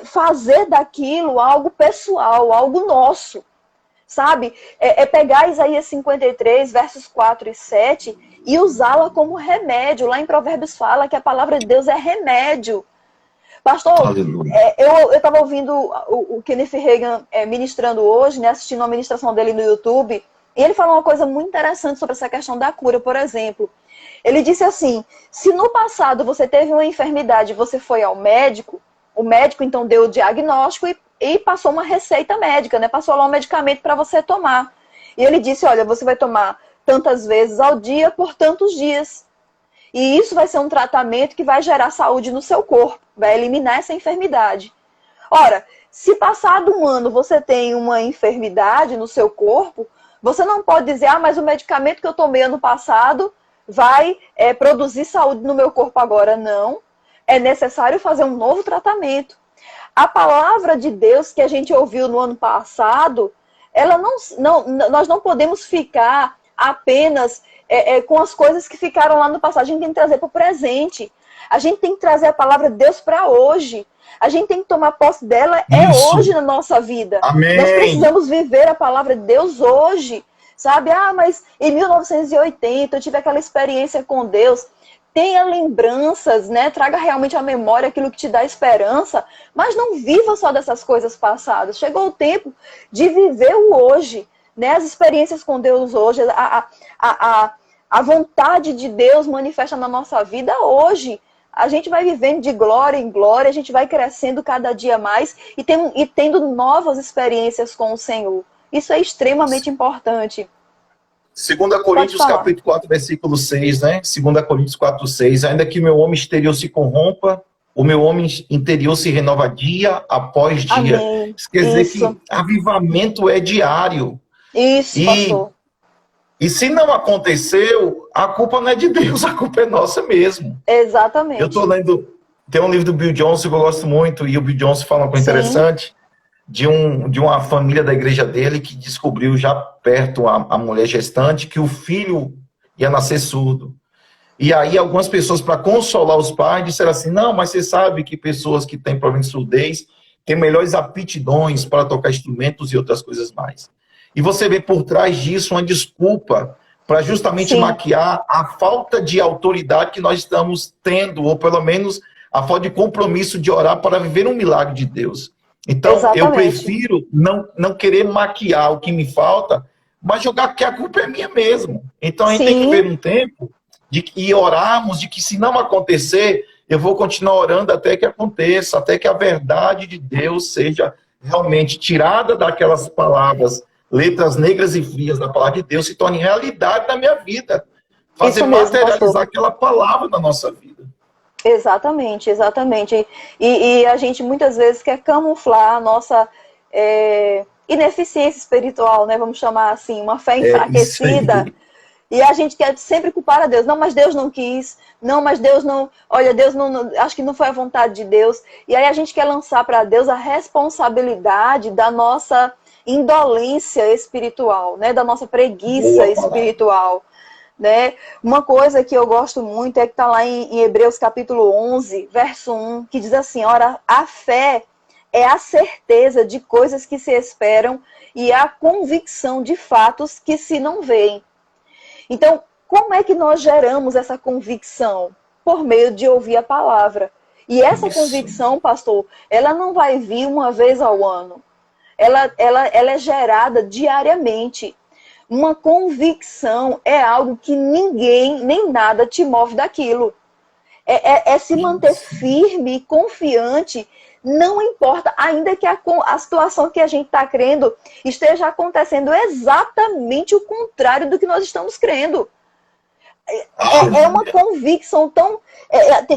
Fazer daquilo algo pessoal, algo nosso. Sabe? Pegar Isaías 53, versos 4 e 7 e usá-la como remédio. Lá em Provérbios fala que a palavra de Deus é remédio. Pastor, eu estava ouvindo o Kenneth Hagin ministrando hoje, né, assistindo uma ministração dele no YouTube, e ele falou uma coisa muito interessante sobre essa questão da cura, por exemplo. Ele disse assim, se no passado você teve uma enfermidade e você foi ao médico, o médico então deu o diagnóstico e passou uma receita médica, né? Passou lá um medicamento para você tomar. E ele disse, olha, você vai tomar tantas vezes ao dia por tantos dias. E isso vai ser um tratamento que vai gerar saúde no seu corpo, vai eliminar essa enfermidade. Ora, se passado um ano você tem uma enfermidade no seu corpo, você não pode dizer, mas o medicamento que eu tomei ano passado vai produzir saúde no meu corpo agora. Não. É necessário fazer um novo tratamento. A palavra de Deus que a gente ouviu no ano passado, nós não podemos ficar apenas com as coisas que ficaram lá no passado. A gente tem que trazer para o presente. A gente tem que trazer a palavra de Deus para hoje. A gente tem que tomar posse dela hoje na nossa vida. Amém. Nós precisamos viver a palavra de Deus hoje. Sabe? Mas em 1980 eu tive aquela experiência com Deus. Tenha lembranças, né? Traga realmente à memória aquilo que te dá esperança, mas não viva só dessas coisas passadas. Chegou o tempo de viver o hoje, né? As experiências com Deus hoje, a vontade de Deus manifesta na nossa vida hoje. A gente vai vivendo de glória em glória, a gente vai crescendo cada dia mais e tendo novas experiências com o Senhor. Isso é extremamente importante. 2 Coríntios capítulo 4, versículo 6, né? 2 Coríntios 4, 6. Ainda que o meu homem exterior se corrompa, o meu homem interior se renova dia após dia. Amém. Isso quer dizer que avivamento é diário. Isso, pastor. E se não aconteceu, a culpa não é de Deus, a culpa é nossa mesmo. Exatamente. Eu estou lendo, tem um livro do Bill Johnson que eu gosto muito, e o Bill Johnson fala uma coisa interessante, de uma família da igreja dele que descobriu já perto a mulher gestante que o filho ia nascer surdo. E aí algumas pessoas, para consolar os pais, disseram assim, não, mas você sabe que pessoas que têm problema de surdez têm melhores aptidões para tocar instrumentos e outras coisas mais. E você vê por trás disso uma desculpa para justamente maquiar a falta de autoridade que nós estamos tendo, ou pelo menos a falta de compromisso de orar para viver um milagre de Deus. Então, eu prefiro não querer maquiar o que me falta, mas jogar que a culpa é minha mesmo. Então, a gente tem que ver um tempo e orarmos de que se não acontecer, eu vou continuar orando até que aconteça, até que a verdade de Deus seja realmente tirada daquelas palavras, letras negras e frias da palavra de Deus, se torne realidade na minha vida. Fazer materializar aquela palavra na nossa vida. Exatamente, exatamente. E a gente muitas vezes quer camuflar a nossa ineficiência espiritual, né? Vamos chamar assim, uma fé É isso enfraquecida. aí. E a gente quer sempre culpar a Deus. Não, mas Deus não quis. Não, mas Deus não. Olha, Deus não. Acho que não foi a vontade de Deus. E aí a gente quer lançar para Deus a responsabilidade da nossa indolência espiritual, né? Da nossa preguiça Boa palavra. espiritual. Né? Uma coisa que eu gosto muito é que está lá em Hebreus capítulo 11, verso 1, que diz assim, ora, a fé é a certeza de coisas que se esperam e a convicção de fatos que se não veem. Então, como é que nós geramos essa convicção? Por meio de ouvir a palavra. E essa Isso. convicção, pastor, ela não vai vir uma vez ao ano. Ela é gerada diariamente. Uma convicção é algo que ninguém, nem nada te move daquilo. É se manter Isso. firme e confiante, não importa, ainda que a situação que a gente está crendo esteja acontecendo exatamente o contrário do que nós estamos crendo. É uma Aleluia. convicção tão.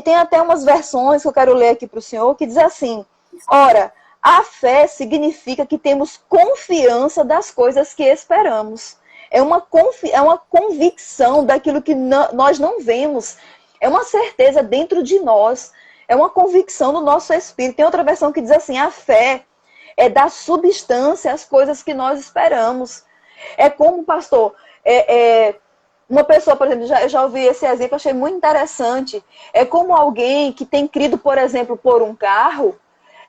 Tem até umas versões que eu quero ler aqui para o senhor que diz assim: ora, a fé significa que temos confiança das coisas que esperamos. É uma convicção daquilo que nós não vemos. É uma certeza dentro de nós. É uma convicção do nosso espírito. Tem outra versão que diz assim: a fé é dar substância às coisas que nós esperamos. É como, pastor, uma pessoa, por exemplo, eu já ouvi esse exemplo, achei muito interessante. É como alguém que tem crido, por exemplo, por um carro,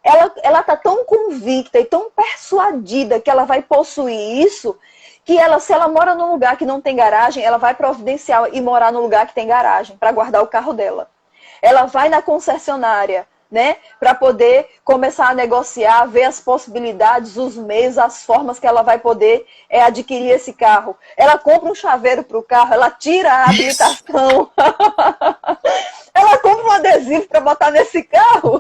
ela está tão convicta e tão persuadida que ela vai possuir isso, que ela, se ela mora num lugar que não tem garagem, ela vai providenciar e morar num lugar que tem garagem, para guardar o carro dela. Ela vai na concessionária, né, para poder começar a negociar, ver as possibilidades, os meios, as formas que ela vai poder adquirir esse carro. Ela compra um chaveiro para o carro, ela tira a Isso. habilitação, ela compra um adesivo para botar nesse carro.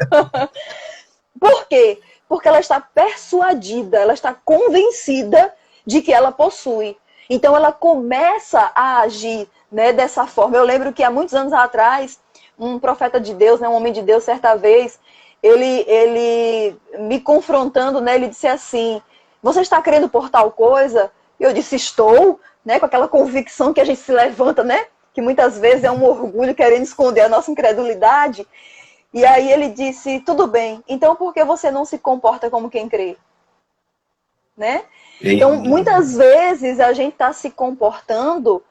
Por quê? Porque ela está persuadida, ela está convencida de que ela possui. Então ela começa a agir, né, dessa forma. Eu lembro que há muitos anos atrás, um profeta de Deus, né, um homem de Deus, certa vez, ele me confrontando, né, ele disse assim: você está querendo por tal coisa? E eu disse: estou, né, com aquela convicção que a gente se levanta, né, que muitas vezes é um orgulho querendo esconder a nossa incredulidade. E aí ele disse: tudo bem, então por que você não se comporta como quem crê? Né? Então, Ei, muitas vezes a gente está se comportando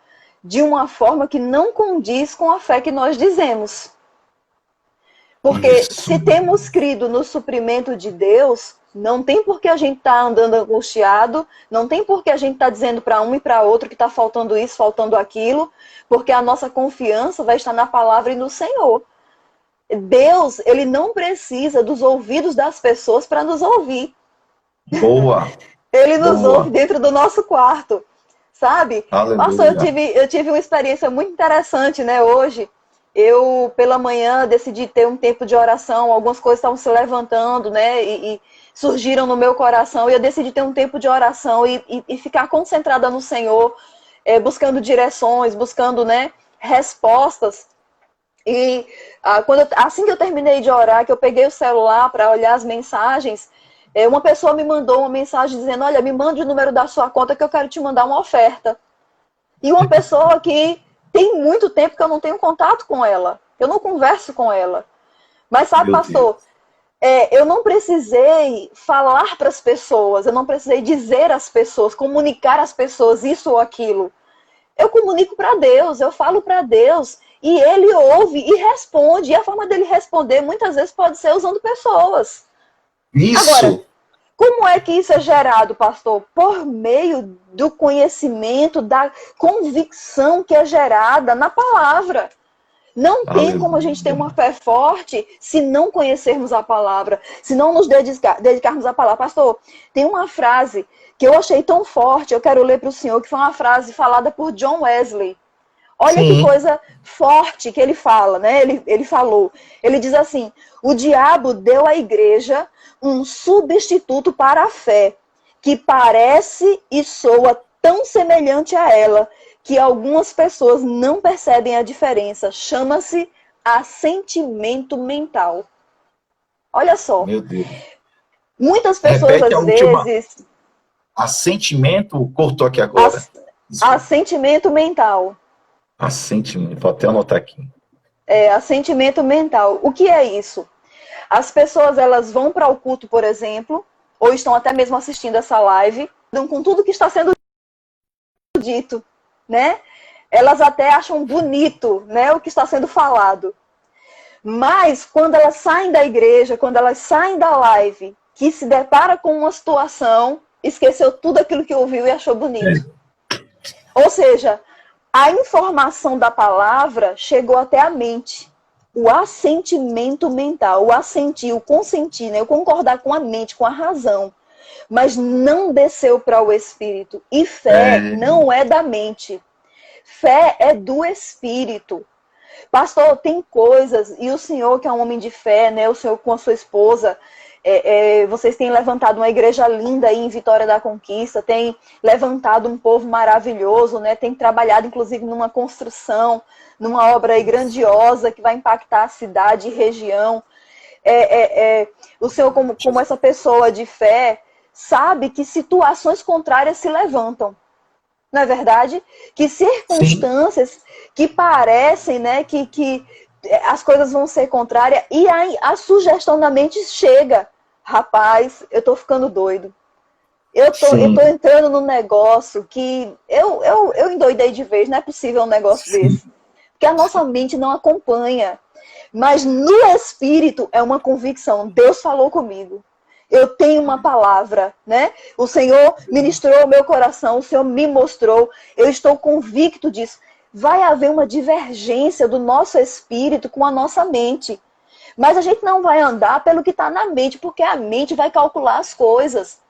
de uma forma que não condiz com a fé que nós dizemos. Porque isso. se temos crido no suprimento de Deus, não tem por que a gente tá andando angustiado, não tem por que a gente tá dizendo para um e para outro que está faltando isso, faltando aquilo, porque a nossa confiança vai estar na palavra e no Senhor. Deus, ele não precisa dos ouvidos das pessoas para nos ouvir. Boa. Ele nos ouve Boa. dentro do nosso quarto, sabe? Nossa, eu Aleluia. tive, eu tive uma experiência muito interessante, né, hoje. Eu, pela manhã, decidi ter um tempo de oração, algumas coisas estavam se levantando, né, e surgiram no meu coração, e eu decidi ter um tempo de oração e ficar concentrada no Senhor, buscando direções, buscando, né, respostas. E assim que eu terminei de orar, que eu peguei o celular para olhar as mensagens, uma pessoa me mandou uma mensagem dizendo: olha, me mande o número da sua conta que eu quero te mandar uma oferta. E uma pessoa que tem muito tempo que eu não tenho contato com ela, eu não converso com ela. Mas sabe, Meu pastor, Deus. eu não precisei falar para as pessoas, eu não precisei dizer às pessoas, comunicar às pessoas isso ou aquilo. Eu comunico para Deus, eu falo para Deus, e Ele ouve e responde. E a forma dele responder muitas vezes pode ser usando pessoas. Agora, Isso. como é que isso é gerado, pastor? Por meio do conhecimento, da convicção que é gerada na palavra. Não tem como a gente ter Aleluia. uma fé forte se não conhecermos a palavra, se não nos dedicarmos à palavra. Pastor, tem uma frase que eu achei tão forte, eu quero ler para o senhor, que foi uma frase falada por John Wesley. Olha que Sim. coisa forte que ele fala, né? Ele falou. Ele diz assim: o diabo deu à igreja um substituto para a fé, que parece e soa tão semelhante a ela, que algumas pessoas não percebem a diferença. Chama-se assentimento mental. Olha só. Meu Deus. Muitas pessoas, Repete a às última. vezes... Assentimento, cortou aqui agora. Assentimento mental. Assentimento, vou até anotar aqui. Assentimento mental. O que é isso? As pessoas, elas vão para o culto, por exemplo, ou estão até mesmo assistindo essa live, com tudo que está sendo dito, né? Elas até acham bonito, né, o que está sendo falado. Mas, quando elas saem da igreja, quando elas saem da live, que se depara com uma situação, esqueceu tudo aquilo que ouviu e achou bonito. Ou seja, a informação da palavra chegou até a mente. O assentimento mental, o assentir, o consentir, né? O concordar com a mente, com a razão. Mas não desceu para o espírito. E fé não é da mente. Fé é do espírito. Pastor, tem coisas, e o senhor que é um homem de fé, né? O senhor com a sua esposa, vocês têm levantado uma igreja linda aí em Vitória da Conquista, tem levantado um povo maravilhoso, né? Tem trabalhado, inclusive, numa construção, numa obra aí grandiosa que vai impactar a cidade e região. O senhor, como essa pessoa de fé, sabe que situações contrárias se levantam. Não é verdade? Que circunstâncias Sim. que parecem, né, que as coisas vão ser contrárias, e aí a sugestão da mente chega. Rapaz, eu tô ficando doido. Eu tô entrando num negócio que eu endoidei de vez, não é possível um negócio Sim. desse. Porque a nossa mente não acompanha. Mas no espírito é uma convicção. Deus falou comigo. Eu tenho uma palavra, né? O Senhor ministrou o meu coração, o Senhor me mostrou, eu estou convicto disso. Vai haver uma divergência do nosso espírito com a nossa mente. Mas a gente não vai andar pelo que está na mente, porque a mente vai calcular as coisas.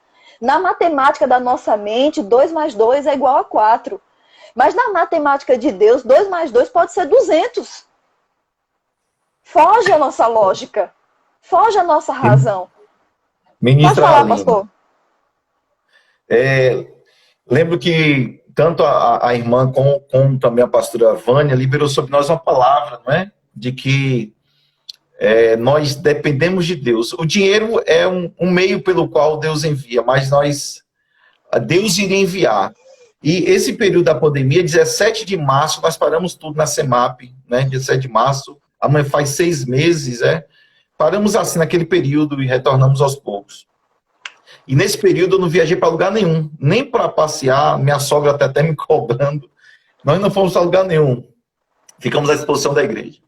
Na matemática da nossa mente, 2 mais 2 é igual a 4. Mas na matemática de Deus, 2 mais 2 pode ser 200. Foge a nossa lógica. Foge a nossa razão. Ministra Pode falar, pastor. Lembro que tanto a irmã como também a pastora Vânia liberou sobre nós uma palavra, não é? De que nós dependemos de Deus. O dinheiro é um meio pelo qual Deus envia, mas Deus iria enviar. E esse período da pandemia, 17 de março, nós paramos tudo na CEMAP, né? 17 de março, amanhã faz 6 meses, Paramos assim naquele período e retornamos aos poucos. E nesse período eu não viajei para lugar nenhum, nem para passear, minha sogra até me cobrando. Nós não fomos para lugar nenhum. Ficamos à disposição da igreja.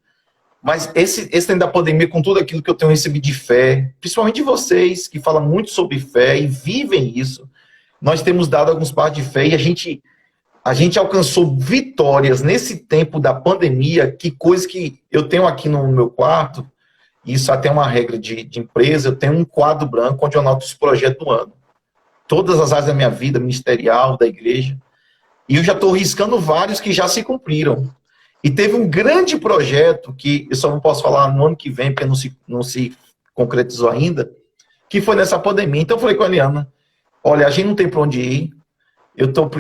Mas esse tempo da pandemia, com tudo aquilo que eu tenho recebido de fé, principalmente de vocês, que falam muito sobre fé e vivem isso, nós temos dado alguns passos de fé e a gente alcançou vitórias nesse tempo da pandemia, que coisa que eu tenho aqui no meu quarto. Isso até é uma regra de empresa, eu tenho um quadro branco onde eu anoto os projetos do ano. Todas as áreas da minha vida, ministerial, da igreja. E eu já estou riscando vários que já se cumpriram. E teve um grande projeto, que eu só não posso falar no ano que vem, porque não se concretizou ainda, que foi nessa pandemia. Então eu falei com a Eliana, olha, a gente não tem para onde ir,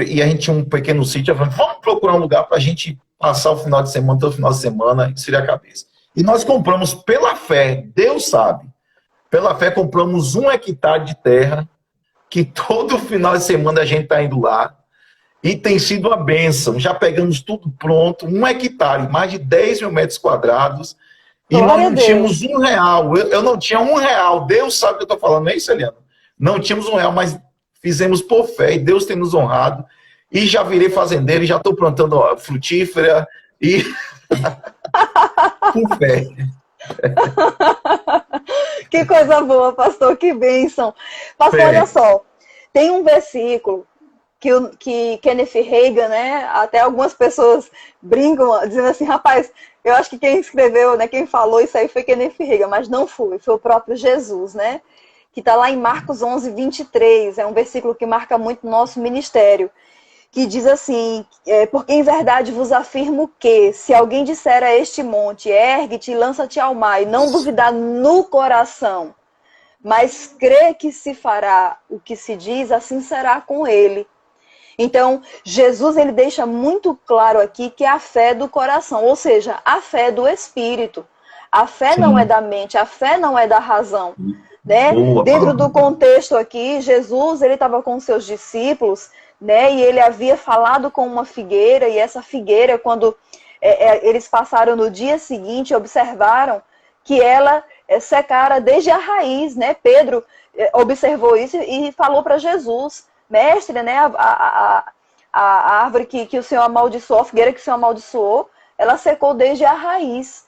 e a gente tinha um pequeno sítio, eu falei, vamos procurar um lugar para a gente passar o final de semana, todo final de semana, e seria a cabeça. E nós compramos pela fé, Deus sabe, pela fé compramos 1 hectare de terra, que todo final de semana a gente está indo lá, e tem sido uma bênção. Já pegamos tudo pronto, 1 hectare, mais de 10 mil metros quadrados, e nós não tínhamos R$1. Eu não tinha R$1. Deus sabe o que eu estou falando, não é isso, Eliana? Não tínhamos R$1, mas fizemos por fé, e Deus tem nos honrado, e já virei fazendeiro, e já estou plantando frutífera, e... Com fé. Que coisa boa, pastor, que bênção. Pastor, olha só, tem um versículo que Kenneth Reagan, né, até algumas pessoas brincam, dizendo assim, rapaz, eu acho que quem escreveu, né, quem falou isso aí foi Kenneth Reagan, mas não foi o próprio Jesus, né, que está lá em Marcos 11, 23, é um versículo que marca muito nosso ministério, que diz assim, porque em verdade vos afirmo que, se alguém disser a este monte, ergue-te e lança-te ao mar, e não duvidar no coração, mas crê que se fará o que se diz, assim será com ele. Então, Jesus ele deixa muito claro aqui que é a fé do coração, ou seja, a fé do espírito. A fé Sim. não é da mente, a fé não é da razão. Né? Dentro do contexto aqui, Jesus ele estava com seus discípulos, né? E ele havia falado com uma figueira, e essa figueira, quando eles passaram no dia seguinte, observaram que ela secara desde a raiz, né? Pedro observou isso e falou para Jesus, mestre, né? A árvore que o Senhor amaldiçoou, a figueira que o Senhor amaldiçoou, ela secou desde a raiz.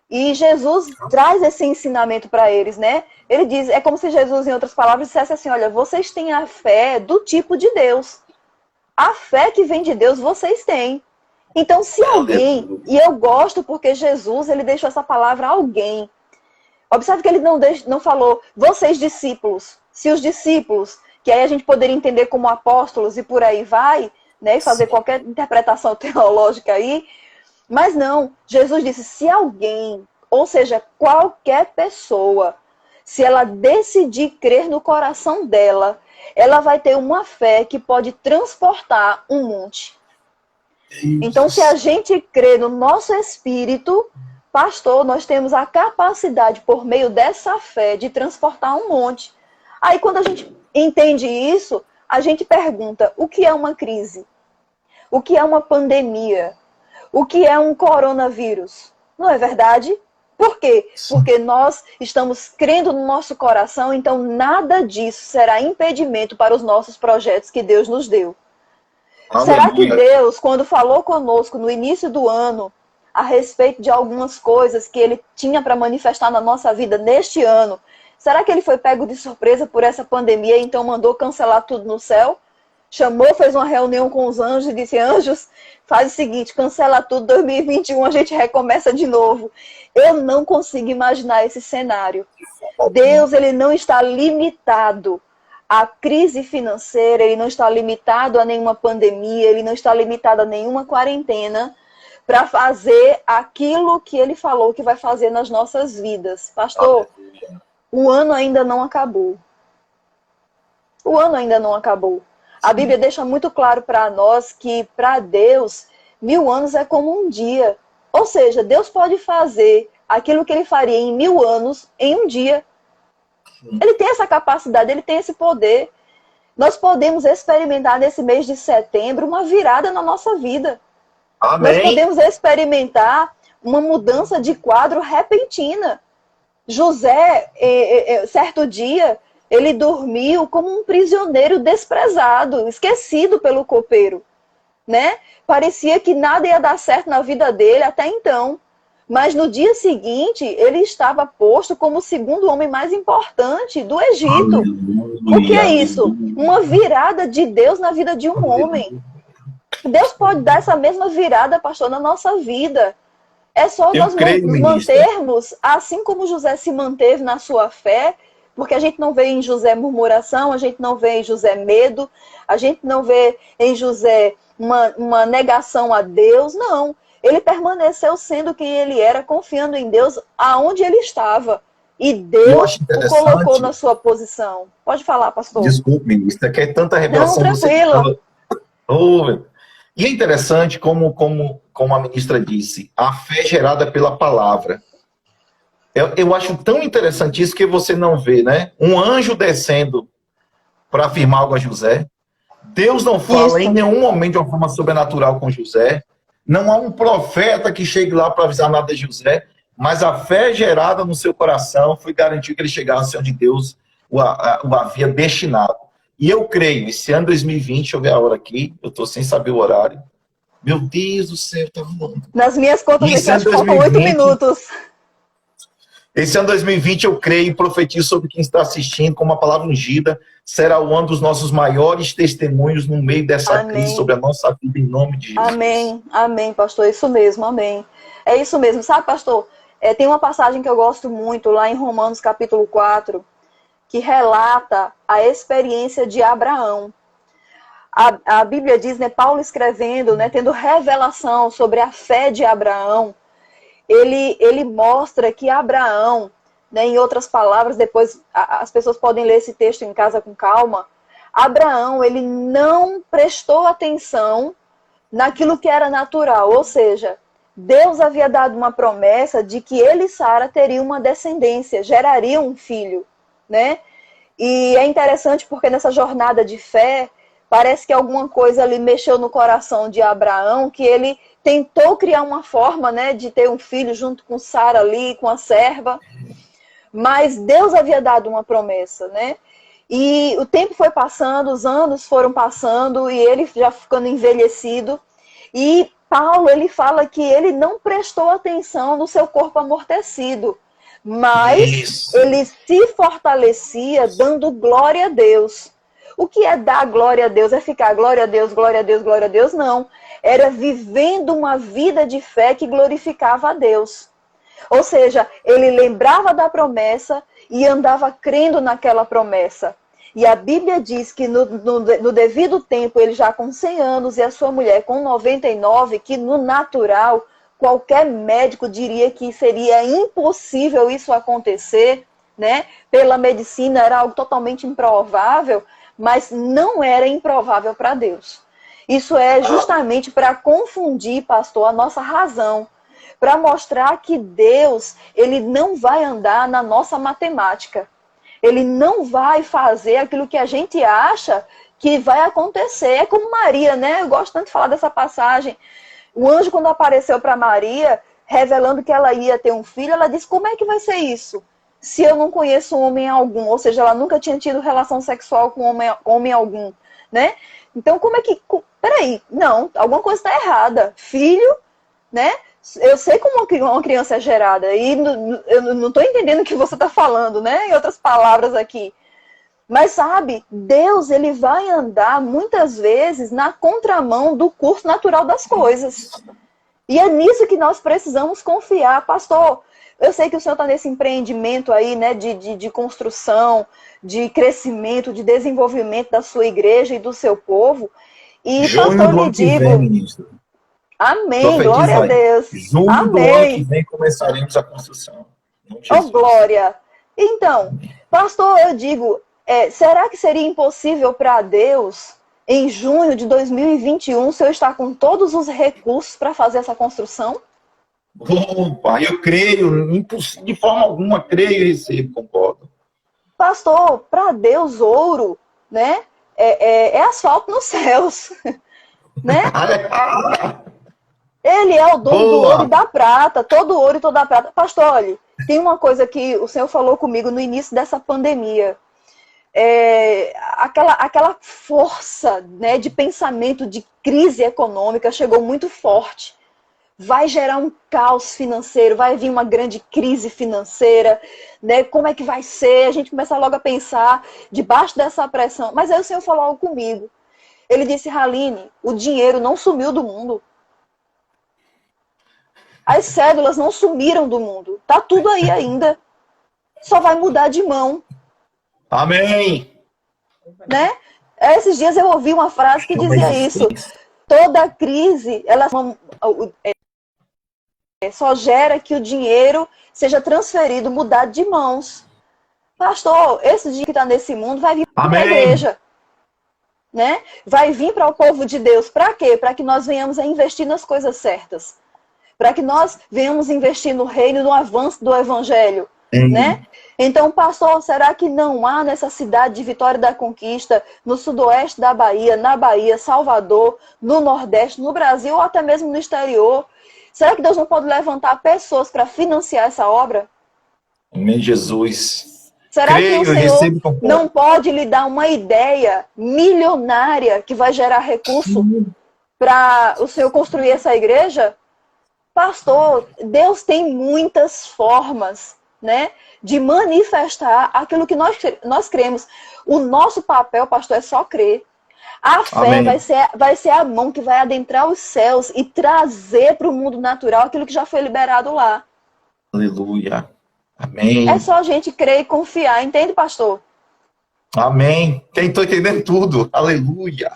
E Jesus traz esse ensinamento para eles, né? Ele diz, é como se Jesus, em outras palavras, dissesse assim, olha, vocês têm a fé do tipo de Deus. A fé que vem de Deus, vocês têm. Então, se alguém, e eu gosto porque Jesus, ele deixou essa palavra alguém. Observe que ele não falou, vocês discípulos. Se os discípulos, que aí a gente poderia entender como apóstolos e por aí vai, né? E fazer qualquer interpretação teológica aí. Mas não, Jesus disse, se alguém, ou seja, qualquer pessoa, se ela decidir crer no coração dela, ela vai ter uma fé que pode transportar um monte. Então, se a gente crê no nosso espírito, pastor, nós temos a capacidade, por meio dessa fé, de transportar um monte. Aí, quando a gente entende isso, a gente pergunta, o que é uma crise? O que é uma pandemia? O que é um coronavírus? Não é verdade? Por quê? Porque nós estamos crendo no nosso coração, então nada disso será impedimento para os nossos projetos que Deus nos deu. Aleluia. Será que Deus, quando falou conosco no início do ano, a respeito de algumas coisas que Ele tinha para manifestar na nossa vida neste ano, será que Ele foi pego de surpresa por essa pandemia e então mandou cancelar tudo no céu? Chamou, fez uma reunião com os anjos e disse, anjos, faz o seguinte, cancela tudo, 2021 a gente recomeça de novo. Eu não consigo imaginar esse cenário. Deus, ele não está limitado à crise financeira, ele não está limitado a nenhuma pandemia, ele não está limitado a nenhuma quarentena para fazer aquilo que ele falou que vai fazer nas nossas vidas. Pastor, o ano ainda não acabou. O ano ainda não acabou. A Bíblia deixa muito claro para nós que, para Deus, 1000 anos é como um dia. Ou seja, Deus pode fazer aquilo que Ele faria em 1000 anos em um dia. Ele tem essa capacidade, Ele tem esse poder. Nós podemos experimentar nesse mês de setembro uma virada na nossa vida. Amém. Nós podemos experimentar uma mudança de quadro repentina. José, certo dia, ele dormiu como um prisioneiro desprezado, esquecido pelo copeiro, né? Parecia que nada ia dar certo na vida dele até então. Mas no dia seguinte, ele estava posto como o segundo homem mais importante do Egito. Aleluia. O que é isso? Uma virada de Deus na vida de um homem. Deus pode dar essa mesma virada, pastor, na nossa vida. É só nós mantermos, assim como José se manteve na sua fé, porque a gente não vê em José murmuração, a gente não vê em José medo, a gente não vê em José uma negação a Deus, não. Ele permaneceu sendo quem ele era, confiando em Deus aonde ele estava. E Deus o colocou na sua posição. Pode falar, pastor. Desculpe, ministra, que é tanta revelação. Não, tranquilo. E é interessante, como a ministra disse, a fé gerada pela palavra. Eu acho tão interessante isso que você não vê, né? Um anjo descendo para afirmar algo a José. Deus não fala em nenhum momento de uma forma sobrenatural com José. Não há um profeta que chegue lá para avisar nada de José. Mas a fé gerada no seu coração foi garantir que ele chegasse onde Deus o havia destinado. E eu creio, esse ano 2020, deixa eu ver a hora aqui, eu estou sem saber o horário. Meu Deus do céu, está voando. Nas minhas contas, acho que faltam 8 minutos. Esse ano 2020 eu creio e profetizo sobre quem está assistindo, como a palavra ungida, será um dos nossos maiores testemunhos no meio dessa crise sobre a nossa vida, em nome de Jesus. Amém, amém, pastor, isso mesmo, amém. É isso mesmo, sabe, pastor? Tem uma passagem que eu gosto muito, lá em Romanos capítulo 4, que relata a experiência de Abraão. A Bíblia diz, né, Paulo escrevendo, né, tendo revelação sobre a fé de Abraão, ele mostra que Abraão, né, em outras palavras, depois as pessoas podem ler esse texto em casa com calma, Abraão, ele não prestou atenção naquilo que era natural, ou seja, Deus havia dado uma promessa de que ele e Sara teriam uma descendência, gerariam um filho, né? E é interessante porque nessa jornada de fé, parece que alguma coisa ali mexeu no coração de Abraão, que ele tentou criar uma forma, né, de ter um filho junto com Sara ali, com a serva, mas Deus havia dado uma promessa, né? E o tempo foi passando, os anos foram passando, e ele já ficando envelhecido, e Paulo, ele fala que ele não prestou atenção no seu corpo amortecido, mas ele se fortalecia dando glória a Deus. O que é dar glória a Deus? É ficar glória a Deus, glória a Deus, glória a Deus? Não. Era vivendo uma vida de fé que glorificava a Deus. Ou seja, ele lembrava da promessa e andava crendo naquela promessa. E a Bíblia diz que no devido tempo, ele já com 100 anos e a sua mulher com 99, que no natural, qualquer médico diria que seria impossível isso acontecer, né? Pela medicina era algo totalmente improvável, mas não era improvável para Deus. Isso é justamente para confundir, pastor, a nossa razão, para mostrar que Deus, ele não vai andar na nossa matemática. Ele não vai fazer aquilo que a gente acha que vai acontecer. É como Maria, né? Eu gosto tanto de falar dessa passagem. O anjo, quando apareceu para Maria, revelando que ela ia ter um filho, ela disse, como é que vai ser isso? Se eu não conheço homem algum. Ou seja, ela nunca tinha tido relação sexual com homem algum, né? Então, como é que... Peraí, não, alguma coisa está errada. Filho, né? Eu sei como uma criança é gerada, e eu não estou entendendo o que você está falando, né? Em outras palavras aqui. Mas sabe, Deus, ele vai andar muitas vezes na contramão do curso natural das coisas. E é nisso que nós precisamos confiar. Pastor, eu sei que o senhor está nesse empreendimento aí, né, de construção, de crescimento, de desenvolvimento da sua igreja e do seu povo. E, pastor, me digo... ministro. Amém, glória a Deus. Junho Amém. do ano que vem começaremos a construção. Oh, glória. Então, pastor, eu digo, será que seria impossível para Deus, em junho de 2021, se eu estar com todos os recursos para fazer essa construção? Opa, eu creio, de forma alguma, creio e recebo, concordo. Pastor, para Deus, ouro, né, é asfalto nos céus, né? Ele é o dono do ouro e da prata, todo ouro e toda a prata. Pastor, olha, tem uma coisa que o Senhor falou comigo no início dessa pandemia. Aquela força, né, de pensamento de crise econômica chegou muito forte. Vai gerar um caos financeiro, vai vir uma grande crise financeira, né? Como é que vai ser? A gente começa logo a pensar debaixo dessa pressão. Mas aí o Senhor falou algo comigo. Ele disse, Haline, o dinheiro não sumiu do mundo. As cédulas não sumiram do mundo. Tá tudo aí ainda. Só vai mudar de mão. Amém. Né? Esses dias eu ouvi uma frase que dizia isso. Toda crise, ela só gera que o dinheiro seja transferido, mudar de mãos. Pastor, esse dinheiro que está nesse mundo vai vir para a igreja. Né? Vai vir para o povo de Deus. Para quê? Para que nós venhamos a investir nas coisas certas. Para que nós venhamos investir no reino, no avanço do evangelho, né? Então, pastor, será que não há nessa cidade de Vitória da Conquista, no sudoeste da Bahia, na Bahia, Salvador, no Nordeste, no Brasil ou até mesmo no exterior, será que Deus não pode levantar pessoas para financiar essa obra? Amém, Jesus. Será que o Senhor não pode lhe dar uma ideia milionária que vai gerar recurso para o Senhor construir essa igreja? Pastor, Deus tem muitas formas, né, de manifestar aquilo que nós cremos. O nosso papel, pastor, é só crer. A fé vai ser a mão que vai adentrar os céus e trazer para o mundo natural aquilo que já foi liberado lá. Aleluia. Amém. É só a gente crer e confiar, entende, pastor? Amém. Estou entendendo tudo. Aleluia.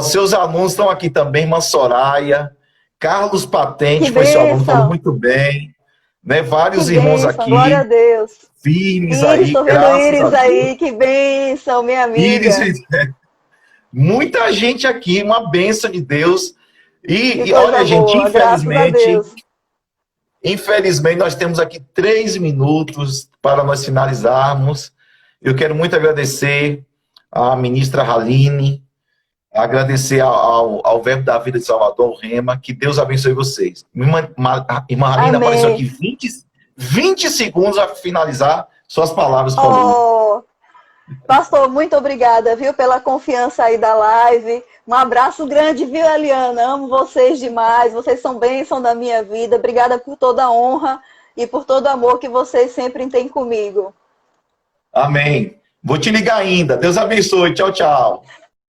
Seus alunos estão aqui também, irmã Soraya. Carlos Patente foi seu aluno, falou muito bem. né? Vários Que irmãos bênção, aqui, glória a Deus. firmes Iris, aí, tô vendo graças a Iris Deus. aí, que bênção, minha amiga. Íris, muita gente aqui, uma bênção de Deus. Que E olha, coisa gente, boa, graças a Deus. infelizmente, nós temos aqui 3 minutos para nós finalizarmos. Eu quero muito agradecer à ministra Haline, agradecer ao Verbo da Vida de Salvador, ao Rema, que Deus abençoe vocês. Irmã Haline apareceu aqui Amém. 20 segundos a finalizar suas palavras, por favor. Oh, pastor, muito obrigada, viu, pela confiança aí da live. Um abraço grande, viu, Eliana? Amo vocês demais. Vocês são bênção da minha vida. Obrigada por toda a honra e por todo o amor que vocês sempre têm comigo. Amém. Vou te ligar ainda. Deus abençoe. Tchau, tchau.